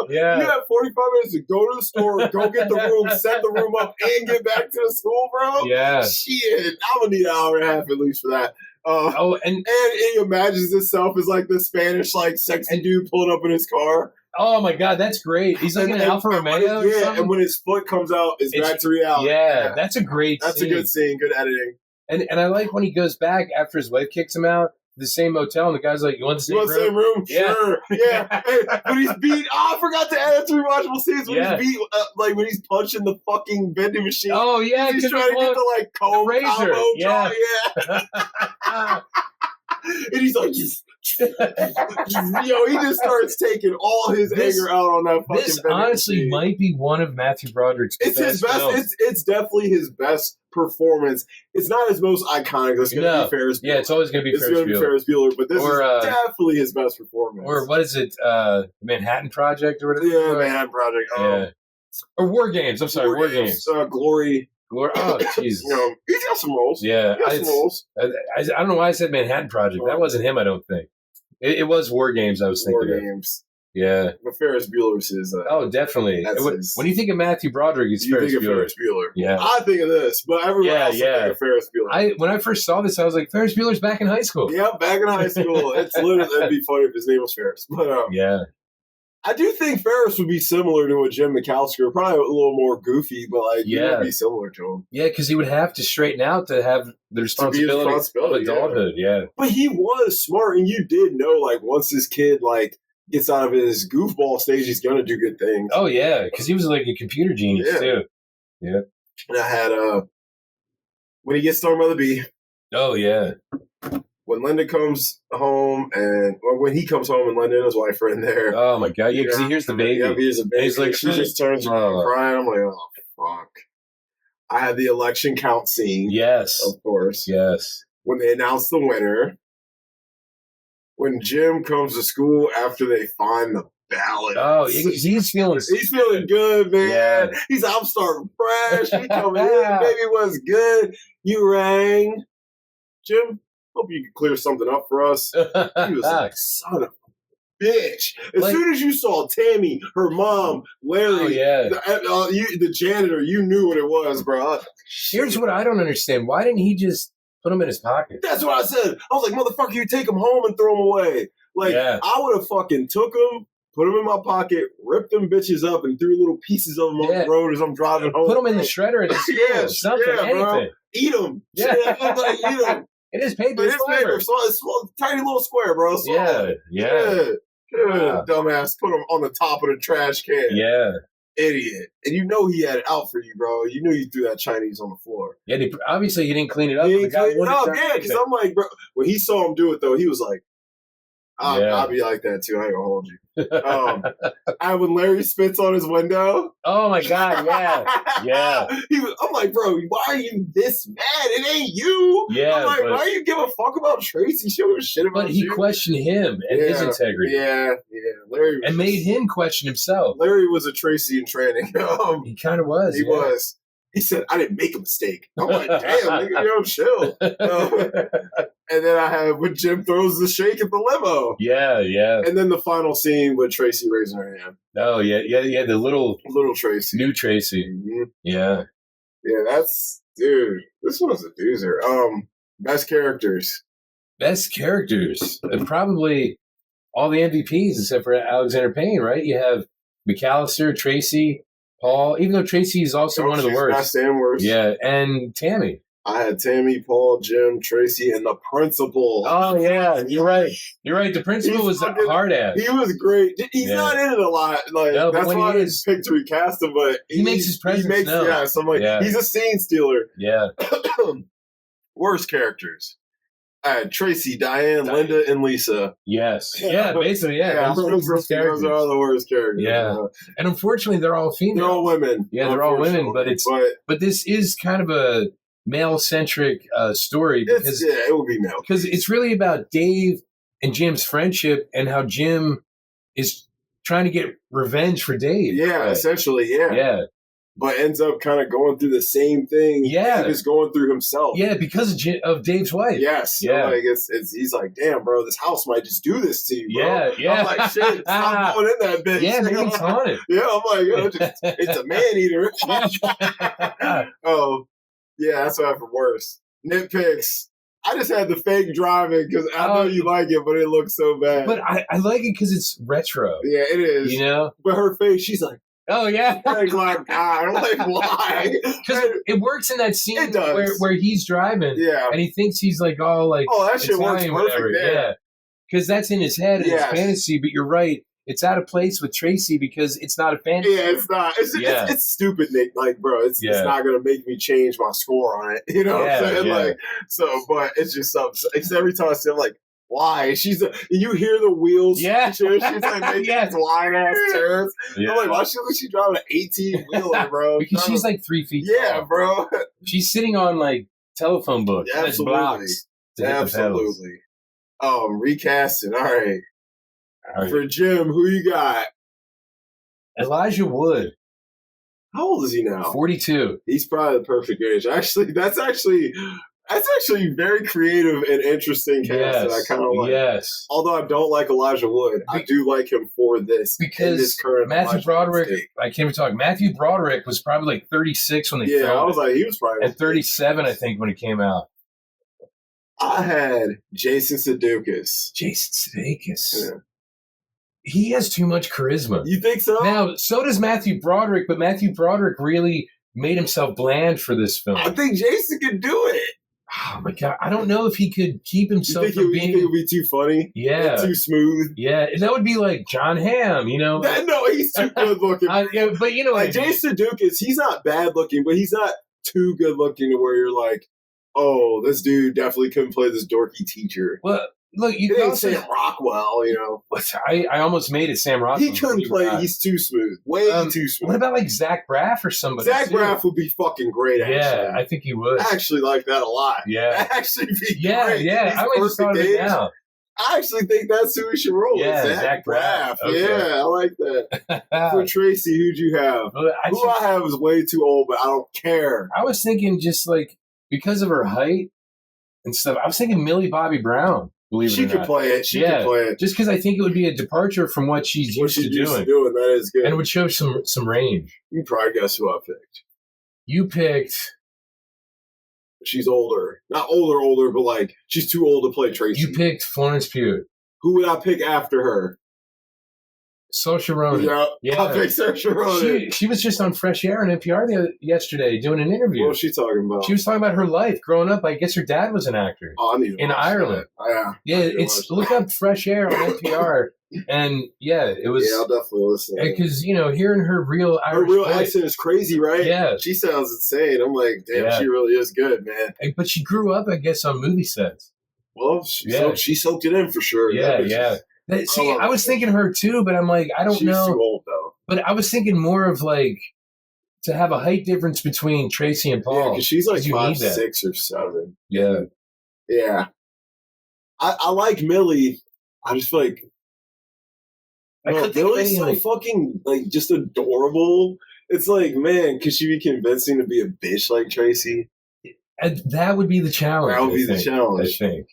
You had 45 minutes to go to the store, go get the room, set the room up, and get back to the school, bro. Yeah. Shit, I'm gonna need an hour and a half at least for that. And he imagines himself as like the Spanish, like sexy dude pulling up in his car. Oh my God, that's great. He's like an Alfa Romeo. Yeah, and when his foot comes out, it's back to reality. Yeah, that's a great That's scene. a good scene, good editing. And I like when he goes back after his wife kicks him out, the same motel, and the guy's like, you want the same room? Yeah. Sure. Yeah. Hey, when he's beat, I forgot to add to rewatchable scenes. When he's beat, like when he's punching the fucking vending machine. Oh, yeah. He's trying to get the like combo razor. Yeah. And he's like, he just starts taking all his anger out on that fucking This honestly machine. might be one of Matthew Broderick's best films. It's definitely his best performance. It's not his most iconic. It's going to be Ferris Bueller. Yeah, it's always going to be Ferris Bueller. But this is definitely his best performance. Or what is it? Manhattan Project or whatever? Yeah, Manhattan Project. Yeah. Or War Games. I'm sorry, War Games. Glory. Oh, Jesus. He's got some roles. Yeah. He's got some roles. I don't know why I said Manhattan Project. That wasn't him, I don't think. It was War Games I was thinking of. War Games. Yeah. But Ferris Bueller's his. Oh, definitely. When you think of Matthew Broderick, it's Ferris Bueller. Yeah. I think of this, but everyone else think of Ferris Bueller. When I first saw this, I was like, Ferris Bueller's back in high school. Yeah, back in high school. It's literally, it'd be funny if his name was Ferris. But yeah. I do think Ferris would be similar to a Jim McAllister, probably a little more goofy, but he would be similar to him. Yeah, because he would have to straighten out to have the responsibility of adulthood. Yeah. But he was smart, and you did know, once this kid gets out of his goofball stage, he's gonna do good things. Oh yeah, because he was like a computer genius too. Yeah. And I had when he gets stung by the bee. Oh yeah. When Linda comes home or when he comes home and Linda and his wife are in there. Oh my god, yeah, because he hears the baby. Yeah, he hears the baby. He's like, she just turns around crying. I'm like, oh fuck. I had the election count scene. Yes. Of course. Yes. When they announce the winner. When Jim comes to school after they find the ballot. Oh, he's feeling good, man. Yeah. He's I'm starting fresh. He coming in, baby, what's good? You rang. Jim, hope you can clear something up for us. He was like, son of a bitch. As soon as you saw Tammy, her mom, Larry, the janitor, you knew what it was, bro. Here's what I don't understand. Why didn't he just put them in his pocket? That's what I said. I was like, motherfucker, you take them home and throw them away. Like, I would have fucking took them, put them in my pocket, ripped them bitches up, and threw little pieces of them on the road as I'm driving home. Put them in the shredder at the school, something, anything. Bro. Eat them. Yeah. Like, eat them. It is paper. It's paper. So it's small, tiny little square, bro. So, yeah. Wow. Dumbass, put them on the top of the trash can. Yeah. Idiot. And you know he had it out for you, bro. You knew you threw that Chinese on the floor. Yeah, obviously he didn't clean it up. He didn't clean it up, because I'm like, bro, when he saw him do it, though, he was like, I'll be like that, too. I ain't gonna hold you. When Larry spits on his window. Oh, my God, yeah. I'm like, bro, why are you this mad? It ain't you. Yeah, I'm like, why you give a fuck about Tracy? She don't give a shit about you. But he questioned him and his integrity. Yeah. Larry and made him question himself. Larry was a Tracy in training. He kind of was. He was. He said, I didn't make a mistake. I'm like, damn, nigga, chill. And then I have when Jim throws the shake at the limo. Yeah. And then the final scene with Tracy raising her hand. Oh, yeah, the little Tracy. New Tracy. Mm-hmm. Yeah. Yeah, dude, this one's a doozer. Best characters. And probably all the MVPs except for Alexander Payne, right? You have McAllister, Tracy, Paul, even though Tracy is also one of the worst. Best and worst. Yeah, and Tammy. I had Tammy, Paul, Jim, Tracy, and the principal. Oh, yeah, you're right. The principal was hard ass. He was great. He's not in it a lot. Like, that's why I didn't pick to recast him, but he makes his presence known. Yeah, so I'm like, he's a scene stealer. Yeah. Worst characters. I had Tracy, Diane, Linda, and Lisa. Yes. Yeah, basically, yeah. Those are all the worst characters. Yeah. And unfortunately, they're all female. They're all women. Yeah, they're all women, but this is kind of a male-centric story. Because, it will be male. Because it's really about Dave and Jim's friendship and how Jim is trying to get revenge for Dave. Yeah, essentially, yeah. Yeah. But ends up kind of going through the same thing. Yeah, he's going through himself. Yeah, because of Dave's wife. Yes. Yeah. Like he's like, damn, bro, this house might just do this to you, bro. Yeah. I'm like, shit, stop going in that bitch. Yeah, maybe it's haunted. Yeah, I'm like, it's a man eater. Oh, yeah, that's what I have for worse. Nitpicks. I just had the fake driving because I know you like it, but it looks so bad. But I like it because it's retro. Yeah, it is. You know? But her face, she's like, oh, yeah. Like, my God. I'm like, why? Because it works in that scene where he's driving. Yeah. And he thinks he's like, that shit works perfect. Yeah. Because that's in his head and his fantasy. But you're right. It's out of place with Tracy because it's not a fantasy. Yeah, it's not. It's stupid, Nick. Like, bro, it's not going to make me change my score on it. You know what I'm saying? Yeah. Like, but it's just something. It's every time I see him, like, why? You hear the wheels. Yeah. She's like making flying ass turns. Yeah. I'm like, why she driving an 18 wheeler, bro? Because she's like 3 feet tall. Yeah, bro. She's sitting on like telephone books. Absolutely. Absolutely. Recasting. All right. For Jim, who you got? Elijah Wood. How old is he now? 42. He's probably the perfect age. That's actually very creative and interesting cast that I kind of like. Yes. Although I don't like Elijah Wood, I do like him for this. Because this current Matthew Broderick, I can't even talk. Matthew Broderick was probably like 36 when they filmed it. Yeah, I was like, he was probably. And 37, I think, when it came out. I had Jason Sudeikis. Yeah. He has too much charisma. You think so? Now, so does Matthew Broderick, but Matthew Broderick really made himself bland for this film. I think Jason could do it. Oh my god, I don't know if he could keep You himself think, from you think it being. would be too funny? Yeah, Too smooth? yeah, that would be like John Hamm, No, he's too good looking. Yeah, but you know, Like Jason Sudeikis, he's not bad looking, but he's not too good looking to where you're like, oh, this dude definitely couldn't play this dorky teacher. Well, look, you It can ain't also. Sam Rockwell, you know. I almost made it Sam Rockwell. He couldn't play. He's too smooth. Way too smooth. What about like Zach Braff or somebody? Zach Braff would be fucking great, actually. Yeah, I think he would. I actually like that a lot. Yeah. That'd actually be great. Yeah. I like just thought of it now. I actually think that's who we should roll with. Yeah, Zach Braff. Okay. Yeah, I like that. For Tracy, who'd you have? Who I have is way too old, but I don't care. I was thinking just like, because of her height and stuff, I was thinking Millie Bobby Brown. She could play it. She could play it. Just because I think it would be a departure from what she's used to doing. That is good. And it would show some range. You probably guess who I picked. You picked... She's older. Not older, but like, she's too old to play Tracy. You picked Florence Pugh. Who would I pick after her? Saoirse Ronan. Yeah. I picked Saoirse Ronan. She was just on Fresh Air on NPR yesterday doing an interview. What was she talking about? She was talking about her life growing up. I guess her dad was an actor in Ireland. Yeah, look up Fresh Air on NPR, and it was. Yeah, I'll definitely listen. Because hearing her real Irish accent is crazy, right? Yeah, she sounds insane. I'm like, damn, she really is good, man. But she grew up, I guess, on movie sets. Well, she soaked it in for sure. Yeah. See, I was thinking her too, but I'm like, I don't know. She's too old though. But I was thinking more of like to have a height difference between Tracy and Paul. Yeah, because she's like 5'6" or 7. Yeah. I like Millie. I just feel like Millie's so fucking like just adorable. It's like, man, could she be convincing to be a bitch like Tracy? That would be the challenge. That would be the challenge. I think.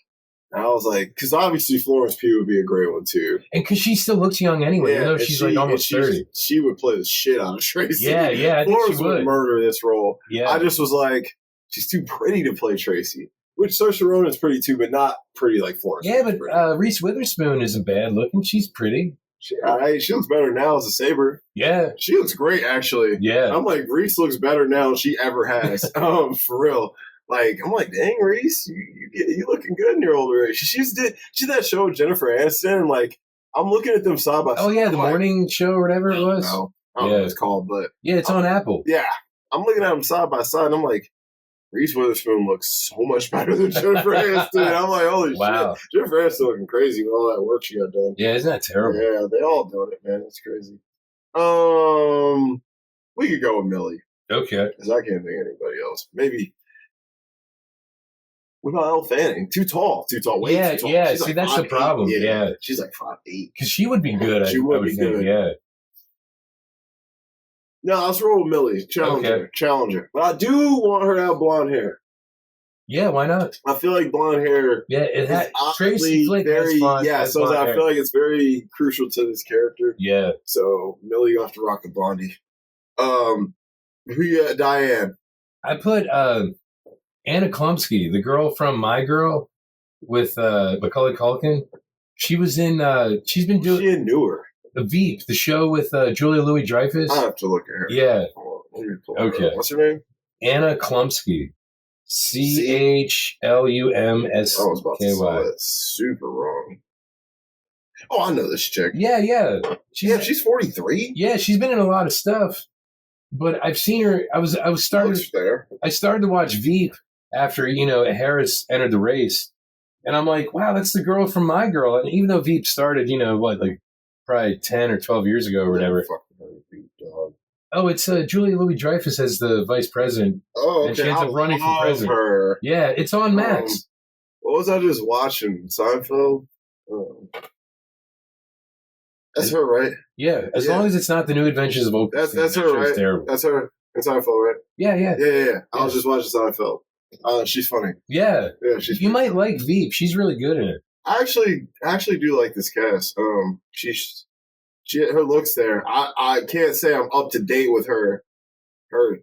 I was like, because obviously Florence Pugh would be a great one too. And because she still looks young anyway, even though she's like almost 30. She would play the shit out of Tracy. Yeah, I think Florence she would murder this role. Yeah. I just was like, she's too pretty to play Tracy. Which Saoirse Ronan's pretty too, but not pretty like Florence. Yeah, but Reese Witherspoon isn't bad looking. She's pretty. She looks better now as a Saber. Yeah. She looks great, actually. Yeah. I'm like, Reese looks better now than she ever has. For real. Like, I'm like, dang, Reese, you looking good in your older age. She did that show with Jennifer Aniston, and like, I'm looking at them side by side. Oh, yeah, the morning show or whatever it was. I don't know what it's called, but. Yeah, it's on Apple. Yeah. I'm looking at them side by side, and I'm like, Reese Witherspoon looks so much better than Jennifer Aniston. I'm like, holy shit. Jennifer Aniston looking crazy with all that work she got done. Yeah, isn't that terrible? Yeah, they all doing it, man. It's crazy. We could go with Millie. Okay. Because I can't think of anybody else. Maybe. What about Elle Fanning? Too tall. Way too tall. Yeah. She's See, like that's the problem. Yeah. She's like 5'8". Because she would be good. She would be good. Yeah. No, let's roll with Millie. Challenger. But I do want her to have blonde hair. Yeah, why not? I feel like blonde hair. Yeah, it has Tracy Flick very, has blonde. Yeah, so I feel like it's very crucial to this character. Yeah. So Millie, you have to rock the blondie. Who you got? Diane. I put Anna Klumsky, the girl from My Girl with Macaulay Culkin. She was in. She's been doing. She in newer. The Veep, the show with Julia Louis-Dreyfus. I have to look at her. Yeah. Okay. What's her name? Anna Klumsky. CHLUMSKY. I was about to say that super wrong. Oh, I know this chick. Yeah. She's 43. Yeah, she's been in a lot of stuff. But I've seen her. I started to watch Veep after Harris entered the race, and I'm like, wow, that's the girl from My Girl. And even though Veep started, probably 10 or 12 years ago or whatever. Oh, it's Julia Louis-Dreyfus as the vice president. Oh, okay. And she ends up running for president. Her. Yeah, it's on Max. What was I just watching? Seinfeld? That's her, right? Yeah, as long as it's not the New Adventures of Opus. That's her, right? Terrible. That's her. It's Seinfeld, right? Yeah. I was just watching Seinfeld. She's funny. Yeah. She's. You might like Veep. She's really good in it. I actually do like this cast. Her looks there. I can't say I'm up to date with her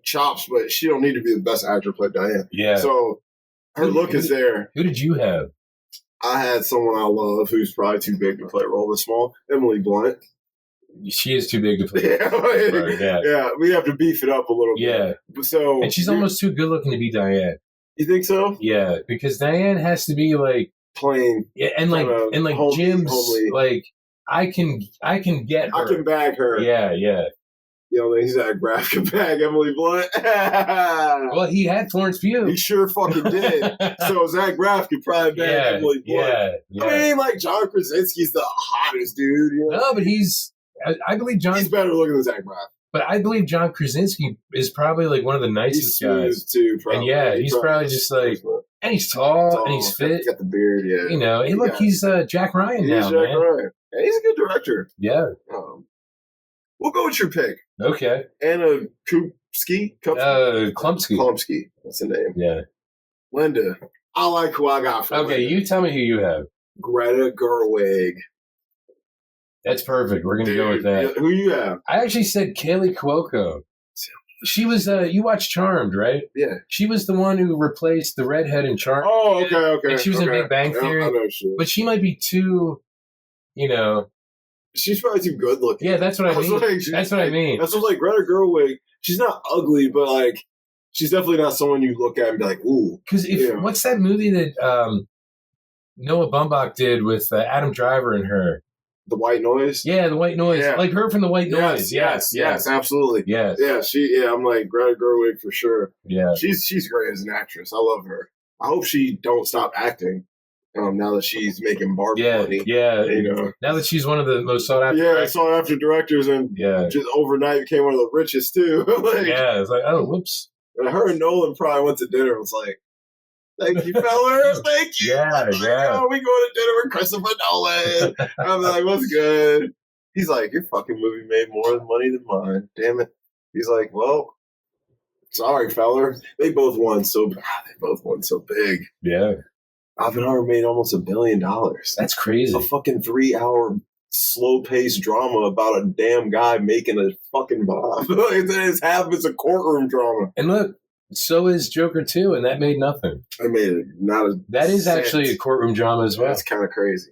chops, but she don't need to be the best actor play Diane. Yeah. So her look is there. Who did you have? I had someone I love who's probably too big to play a role this small. Emily Blunt. She is too big to play. Yeah, we have to beef it up a little bit. Yeah. So and she's almost too good looking to be Diane. You think so? Yeah, because Diane has to be like Plain. yeah, and like homely, Jim's homely. like I can get her. I can bag her. Yeah, yeah. You know, he's Zach Braff can bag Emily Blunt. Well, he had Florence Pugh. He sure fucking did. So Zach Braff could probably bag Emily Blunt. Yeah. I mean, like John Krasinski's the hottest dude. You know? No, but I believe John. He's better looking than Zach Braff. But I believe John Krasinski is probably like one of the nicest guys too. Probably. And he's probably just like, and he's tall and he's fit. Got the beard, yeah. You know, and look, he's Jack Ryan now, Jack man. Ryan. Yeah, he's a good director. Yeah. We'll go with your pick. Okay. Anna Klumpsky? Klumpsky. That's the name. Yeah. Linda, I like who I got for Okay, Linda. you tell me who you have. Greta Gerwig. That's perfect. We're going to go with that. Who you have? I actually said Kaylee Cuoco. She was, you watched Charmed, right? Yeah. She was the one who replaced the redhead in Charmed. Oh, okay. And she was in Big Bang Theory. I know she is. But she might be too, you know. She's probably too good looking. Yeah, that's what I mean. That's what I mean. That's what, like, Greta Gerwig, she's not ugly, but, like, she's definitely not someone you look at and be like, ooh. Because what's that movie that Noah Baumbach did with Adam Driver and her? The White Noise? Yeah, The White Noise. Yeah. Like her from The White Noise. Yes, absolutely. Yes. Yeah, I'm like Greta Gerwig for sure. Yeah. She's great as an actress. I love her. I hope she don't stop acting. Now that she's making Barbie money. Yeah. You know. Now that she's one of the most sought after directors. Sought after directors and just overnight became one of the richest too. It's like, oh, whoops. And her and Nolan probably went to dinner and was like, thank you, fellas. Thank you. Yeah. Oh, we going to dinner with Christopher Nolan. I'm like, what's good? He's like, your fucking movie made more money than mine. Damn it. He's like, well, sorry, fella. They both won so big. Yeah. Oppenheimer made almost $1 billion. That's crazy. A fucking 3-hour slow-paced drama about a damn guy making a fucking bomb. It's a courtroom drama. And look, so is Joker 2, and that made nothing. I made it not a That is cent. actually a courtroom drama as well. That's kind of crazy.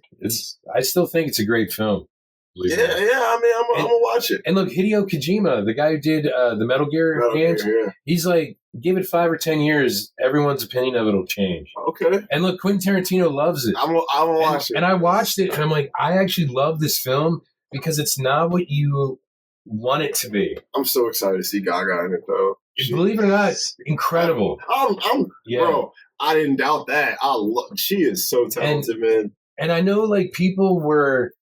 I still think it's a great film. Yeah. I mean, I'm gonna watch it. And look, Hideo Kojima, the guy who did the Metal Gear games, he's like, give it 5 or 10 years, everyone's opinion of it will change. Okay. And look, Quentin Tarantino loves it. I'm gonna watch it. And I watched it, and I'm like, I actually love this film because it's not what you want it to be. I'm so excited to see Gaga in it, though. Believe it or not, incredible. Bro, I didn't doubt that. She is so talented, man. And I know, like, people were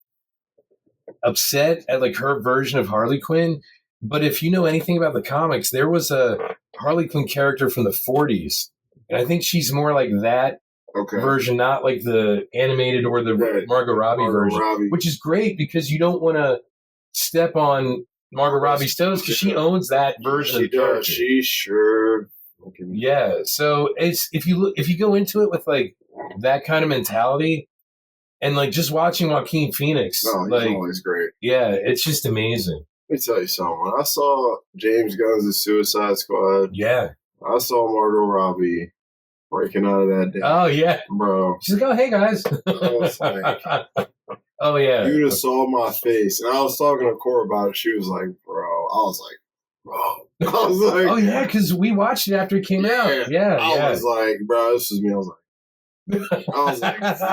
upset at like her version of Harley Quinn, but if you know anything about the comics, there was a Harley Quinn character from the 40s, and I think she's more like that version, not like the animated or the Margot Robbie version, which is great because you don't want to step on Margot Robbie's toes because she owns that version. She does. She sure. Yeah. So it's if you go into it with like that kind of mentality. And like just watching Joaquin Phoenix, he's always great. Yeah, it's just amazing. Let me tell you something. When I saw James Gunn's Suicide Squad, I saw Margot Robbie breaking out of that day. Oh yeah, bro. She's like, "Oh hey guys." I was like, "Oh yeah." You just saw my face, and I was talking to Cora about it. She was like, "Bro," I was like, "Bro," I was like, "Oh yeah," because we watched it after it came out. Yeah, I was like, "Bro, this is me." I was like.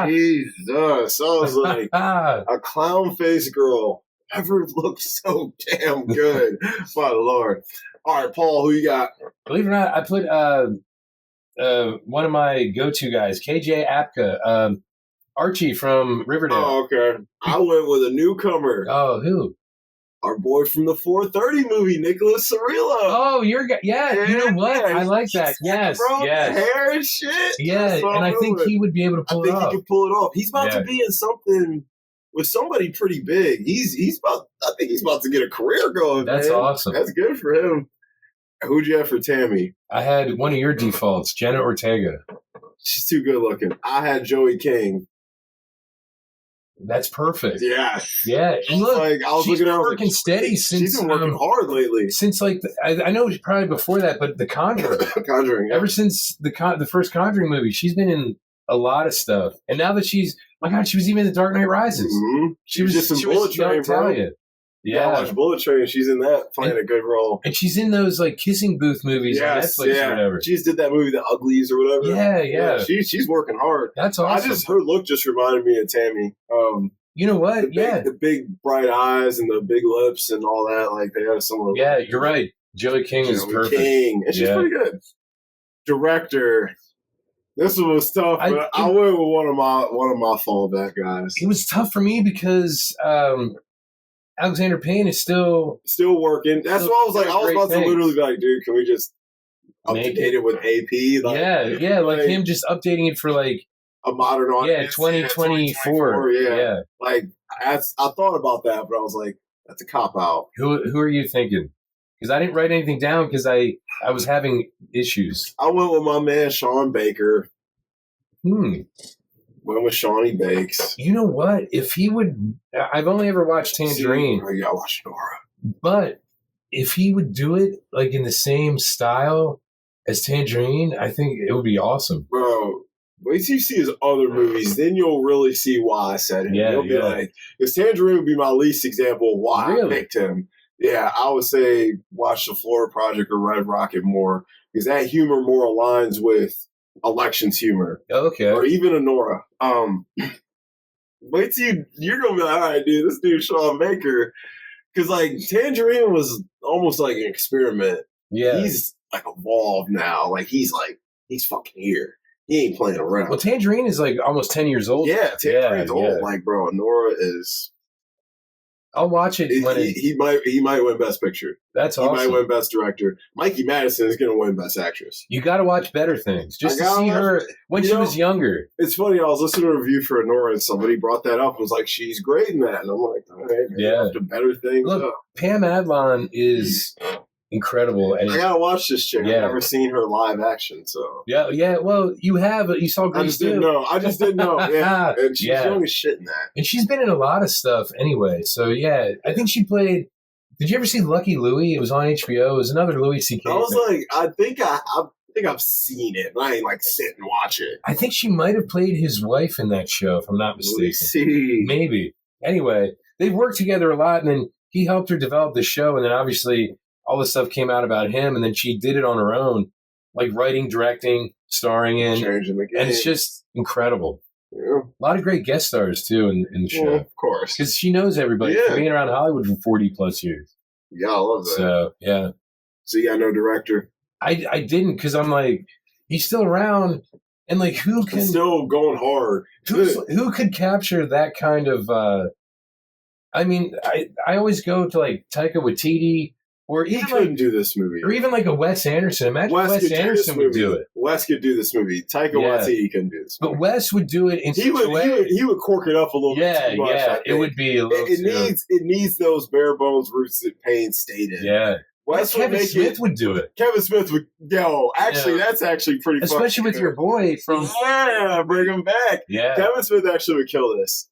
Jesus. I was like, a clown face girl ever looked so damn good. My Lord. All right, Paul, who you got? Believe it or not, I put one of my go-to guys, KJ Apka, Archie from Riverdale. Oh, okay. I went with a newcomer. Oh, who? Our boy from the 4:30 movie, Nicholas Cirillo. Oh, you know what? I like that. Yes, bro, yes. Hair and shit. Yeah, and I think he would be able to pull it off. I think he could pull it off. He's about to be in something with somebody pretty big. I think he's about to get a career going. That's awesome. That's good for him. Who'd you have for Tammy? I had one of your defaults, Jenna Ortega. She's too good looking. I had Joey King. That's perfect. Yeah. Yeah. And look, I was she's looking been working steady since. She's been working hard lately. Since like, I know probably before that, but The Conjuring. Conjuring. Yeah. Ever since the first Conjuring movie, she's been in a lot of stuff. And now that she was even in The Dark Knight Rises. Mm-hmm. She was just in Bullet Train, bro. Yeah, I watched Bullet Train. She's in that, playing a good role. And she's in those like kissing booth movies on Netflix or whatever. She just did that movie, The Uglies or whatever. Yeah. She's working hard. That's awesome. Her look just reminded me of Tammy. You know what? The big bright eyes and the big lips and all that. Like they have some. Yeah, you're right. Joey King is perfect. And she's pretty good. Director. This one was tough, but I went with one of my fallback guys. It was tough for me because Alexander Payne is still working. That's why I was like, I was about to literally be like, dude, can we just update it with AP? Like, like him just updating it for like a modern audience. 2024. Yeah. Like I thought about that, but I was like, that's a cop out. Who are you thinking? Because I didn't write anything down because I was having issues. I went with my man Sean Baker. Went with Shawnee Bakes. You know what? If he would, I've only ever watched Tangerine. I gotta watch Nora. But if he would do it like in the same style as Tangerine, I think it would be awesome. Bro, wait till you see his other movies, then you'll really see why I said it. You'll be like, because Tangerine would be my least example of why I picked him. Yeah, I would say watch The Florida Project or Red Rocket more, because that humor more aligns with Election's humor. Okay. Or even Honora. Wait till you're going to be like, all right, dude, this dude Sean Baker. Because, like, Tangerine was almost like an experiment. Yeah. He's, like, evolved now. Like, he's fucking here. He ain't playing around. Well, Tangerine is, like, almost 10 years old. Yeah, Tangerine's old. Yeah. Like, bro, Honora is... I'll watch it when he might win Best Picture. That's awesome. He might win Best Director. Mikey Madison is going to win Best Actress. You got to watch Better Things just to see her when she was younger. It's funny. I was listening to a review for Honora and somebody brought that up and was like, "She's great in that," and I'm like, "All right, the Better Things." Look, Pam Adlon is incredible. And I gotta watch this chick. I've never seen her live action, so yeah. Well, you have. You saw Grace. I just didn't know. Yeah, and she's young as shit in that. And she's been in a lot of stuff anyway. So yeah, I think she played. Did you ever see Lucky Louie? It was on HBO. It was another Louis C.K. I was like, I think I've seen it, but I ain't like sit and watch it. I think she might have played his wife in that show, if I'm not mistaken. Maybe. Anyway, they've worked together a lot, and then he helped her develop the show, and then obviously all this stuff came out about him, and then she did it on her own, like writing, directing, starring in. Changing the game. And it's just incredible. Yeah. A lot of great guest stars, too, in the show. Well, of course. Because she knows everybody. Being around Hollywood for 40-plus years. Yeah, I love that. So, yeah. So you got no director? I didn't, because I'm like, he's still around, and like, who can... He's still going hard. Who could capture that kind of... I mean, I always go to, like, Taika Waititi, or even couldn't do this movie. Or even like a Wes Anderson. Imagine Wes Anderson would do it. Wes could do this movie. Taika Waititi couldn't do this movie. But Wes would do it in such a way. He would cork it up a little bit too much. Yeah, it would be a little It needs those bare bones roots that Payne stated. Yeah. Wes Kevin Smith would do it. Kevin Smith would that's actually pretty fun. Especially with your boy from... Yeah, bring him back. Yeah. Kevin Smith actually would kill this.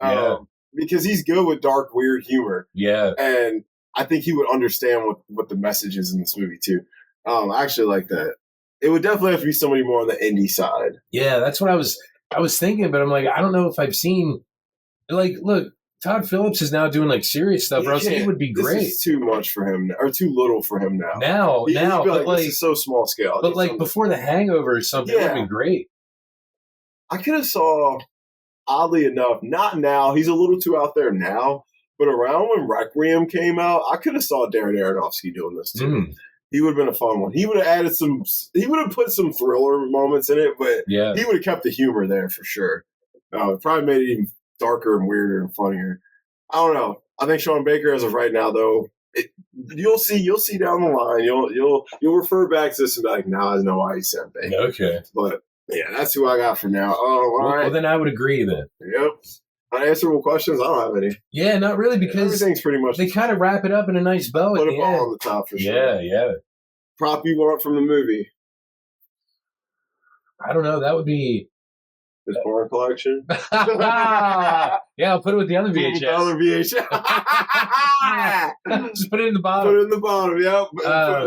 Because he's good with dark, weird humor. Yeah. And I think he would understand what the message is in this movie too. I actually like that. It would definitely have to be somebody more on the indie side. Yeah, that's what I was thinking, but I'm like, I don't know if I've seen, like, look, Todd Phillips is now doing like serious stuff, or else he would be great. This is too much for him, or too little for him now. But like, this is so small scale. But like before The Hangover or something, it would have been great. I could have saw, oddly enough, not now. He's a little too out there now. But around when Requiem came out, I could have saw Darren Aronofsky doing this too. He would have been a fun one. He would have added he would have put some thriller moments in it, but he would have kept the humor there for sure. Probably made it even darker and weirder and funnier. I don't know. I think Sean Baker, as of right now, though, you'll see down the line. You'll refer back to this and be like, "Nah, I know why he said Baker." Okay, but yeah, that's who I got for now. All right. Well, then I would agree then. Yep. Unanswerable questions? I don't have any. Yeah, not really, because everything's pretty much... They kind of wrap it up in a nice bow at the end. Put a ball on the top for sure. Yeah. Prop you want from the movie? I don't know. That would be... His porn collection? Yeah, I'll put it with the other VHS. The other VHS. Just put it in the bottom. Put it in the bottom, yeah.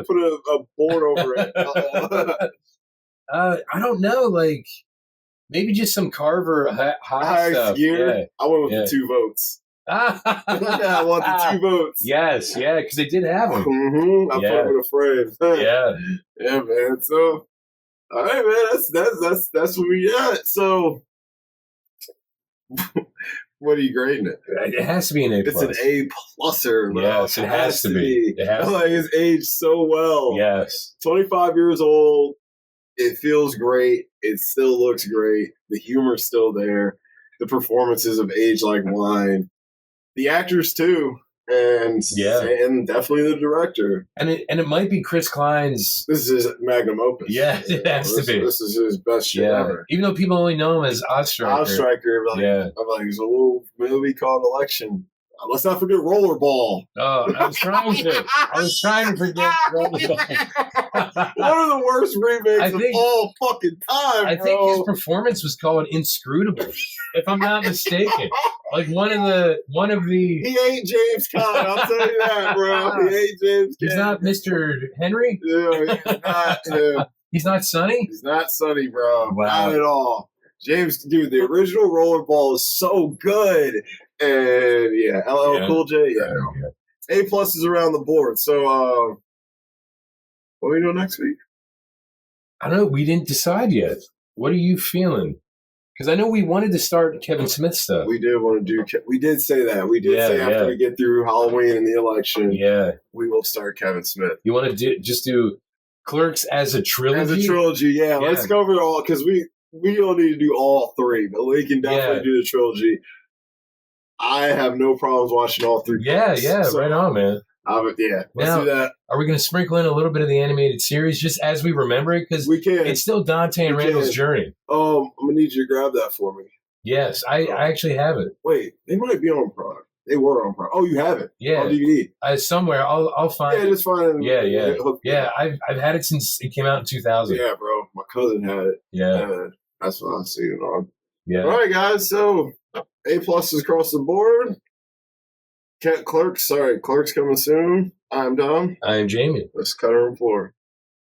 Put a board over it. I don't know, like... Maybe just some Carver high stuff. Gear. Yeah. I went with the 2 votes. Yeah, I want the 2 votes. Yes, yeah, because they did have them. I put them in a frame. Yeah, yeah, man. So, all right, man. That's what we got. So, what are you grading it? It has to be an A+. It's an A pluser. Yes, it has to be. It has like it's aged so well. Yes. 25 years old. It feels great. It still looks great. The humor's still there. The performances of age like wine. The actors too. And definitely the director. And it might be Chris Klein's. This is his magnum opus. Yeah, it has to be. This is his best shit ever. Even though people only know him as Ozstriker. Ozstriker. I'm like, there's a little movie called Election. Let's not forget Rollerball. Oh, I was trying to forget Rollerball. One of the worst remakes of all fucking time, I think his performance was called Inscrutable, if I'm not mistaken. Like one of the. He ain't James Caan, I'll tell you that, bro. He ain't James Caan. He's not Mr. Henry? Yeah, he's not. Yeah. He's not Sonny? He's not Sonny, bro. Wow. Not at all. James, dude, the original Rollerball is so good. And yeah, LL Cool J, A+ is around the board. So, what are we doing next week? I don't know. We didn't decide yet. What are you feeling? Because I know we wanted to start Kevin Smith stuff. We did want to do. We did say that. We did say after we get through Halloween and the election, we will start Kevin Smith. You want to just do Clerks as a trilogy? As a trilogy, yeah. Let's cover it all because we don't need to do all 3, but we can definitely do the trilogy. I have no problems watching all 3. So, right on, man. Let's do that. Are we going to sprinkle in a little bit of the animated series just as we remember it? Because we can. It's still Dante and Randall's journey. I'm going to need you to grab that for me. Yes, I actually have it. Wait, they might be on Prime. They were on Prime. Oh, you have it? Yeah. On DVD? Somewhere. I'll find it. Yeah, just find it. Yeah. I've had it since it came out in 2000. Yeah, bro. My cousin had it. Yeah. That's what I'm seeing it on. Yeah. All right, guys. So, A+ is across the board. Clerks coming soon. I'm Dom. I'm Jamie. Let's cut our floor.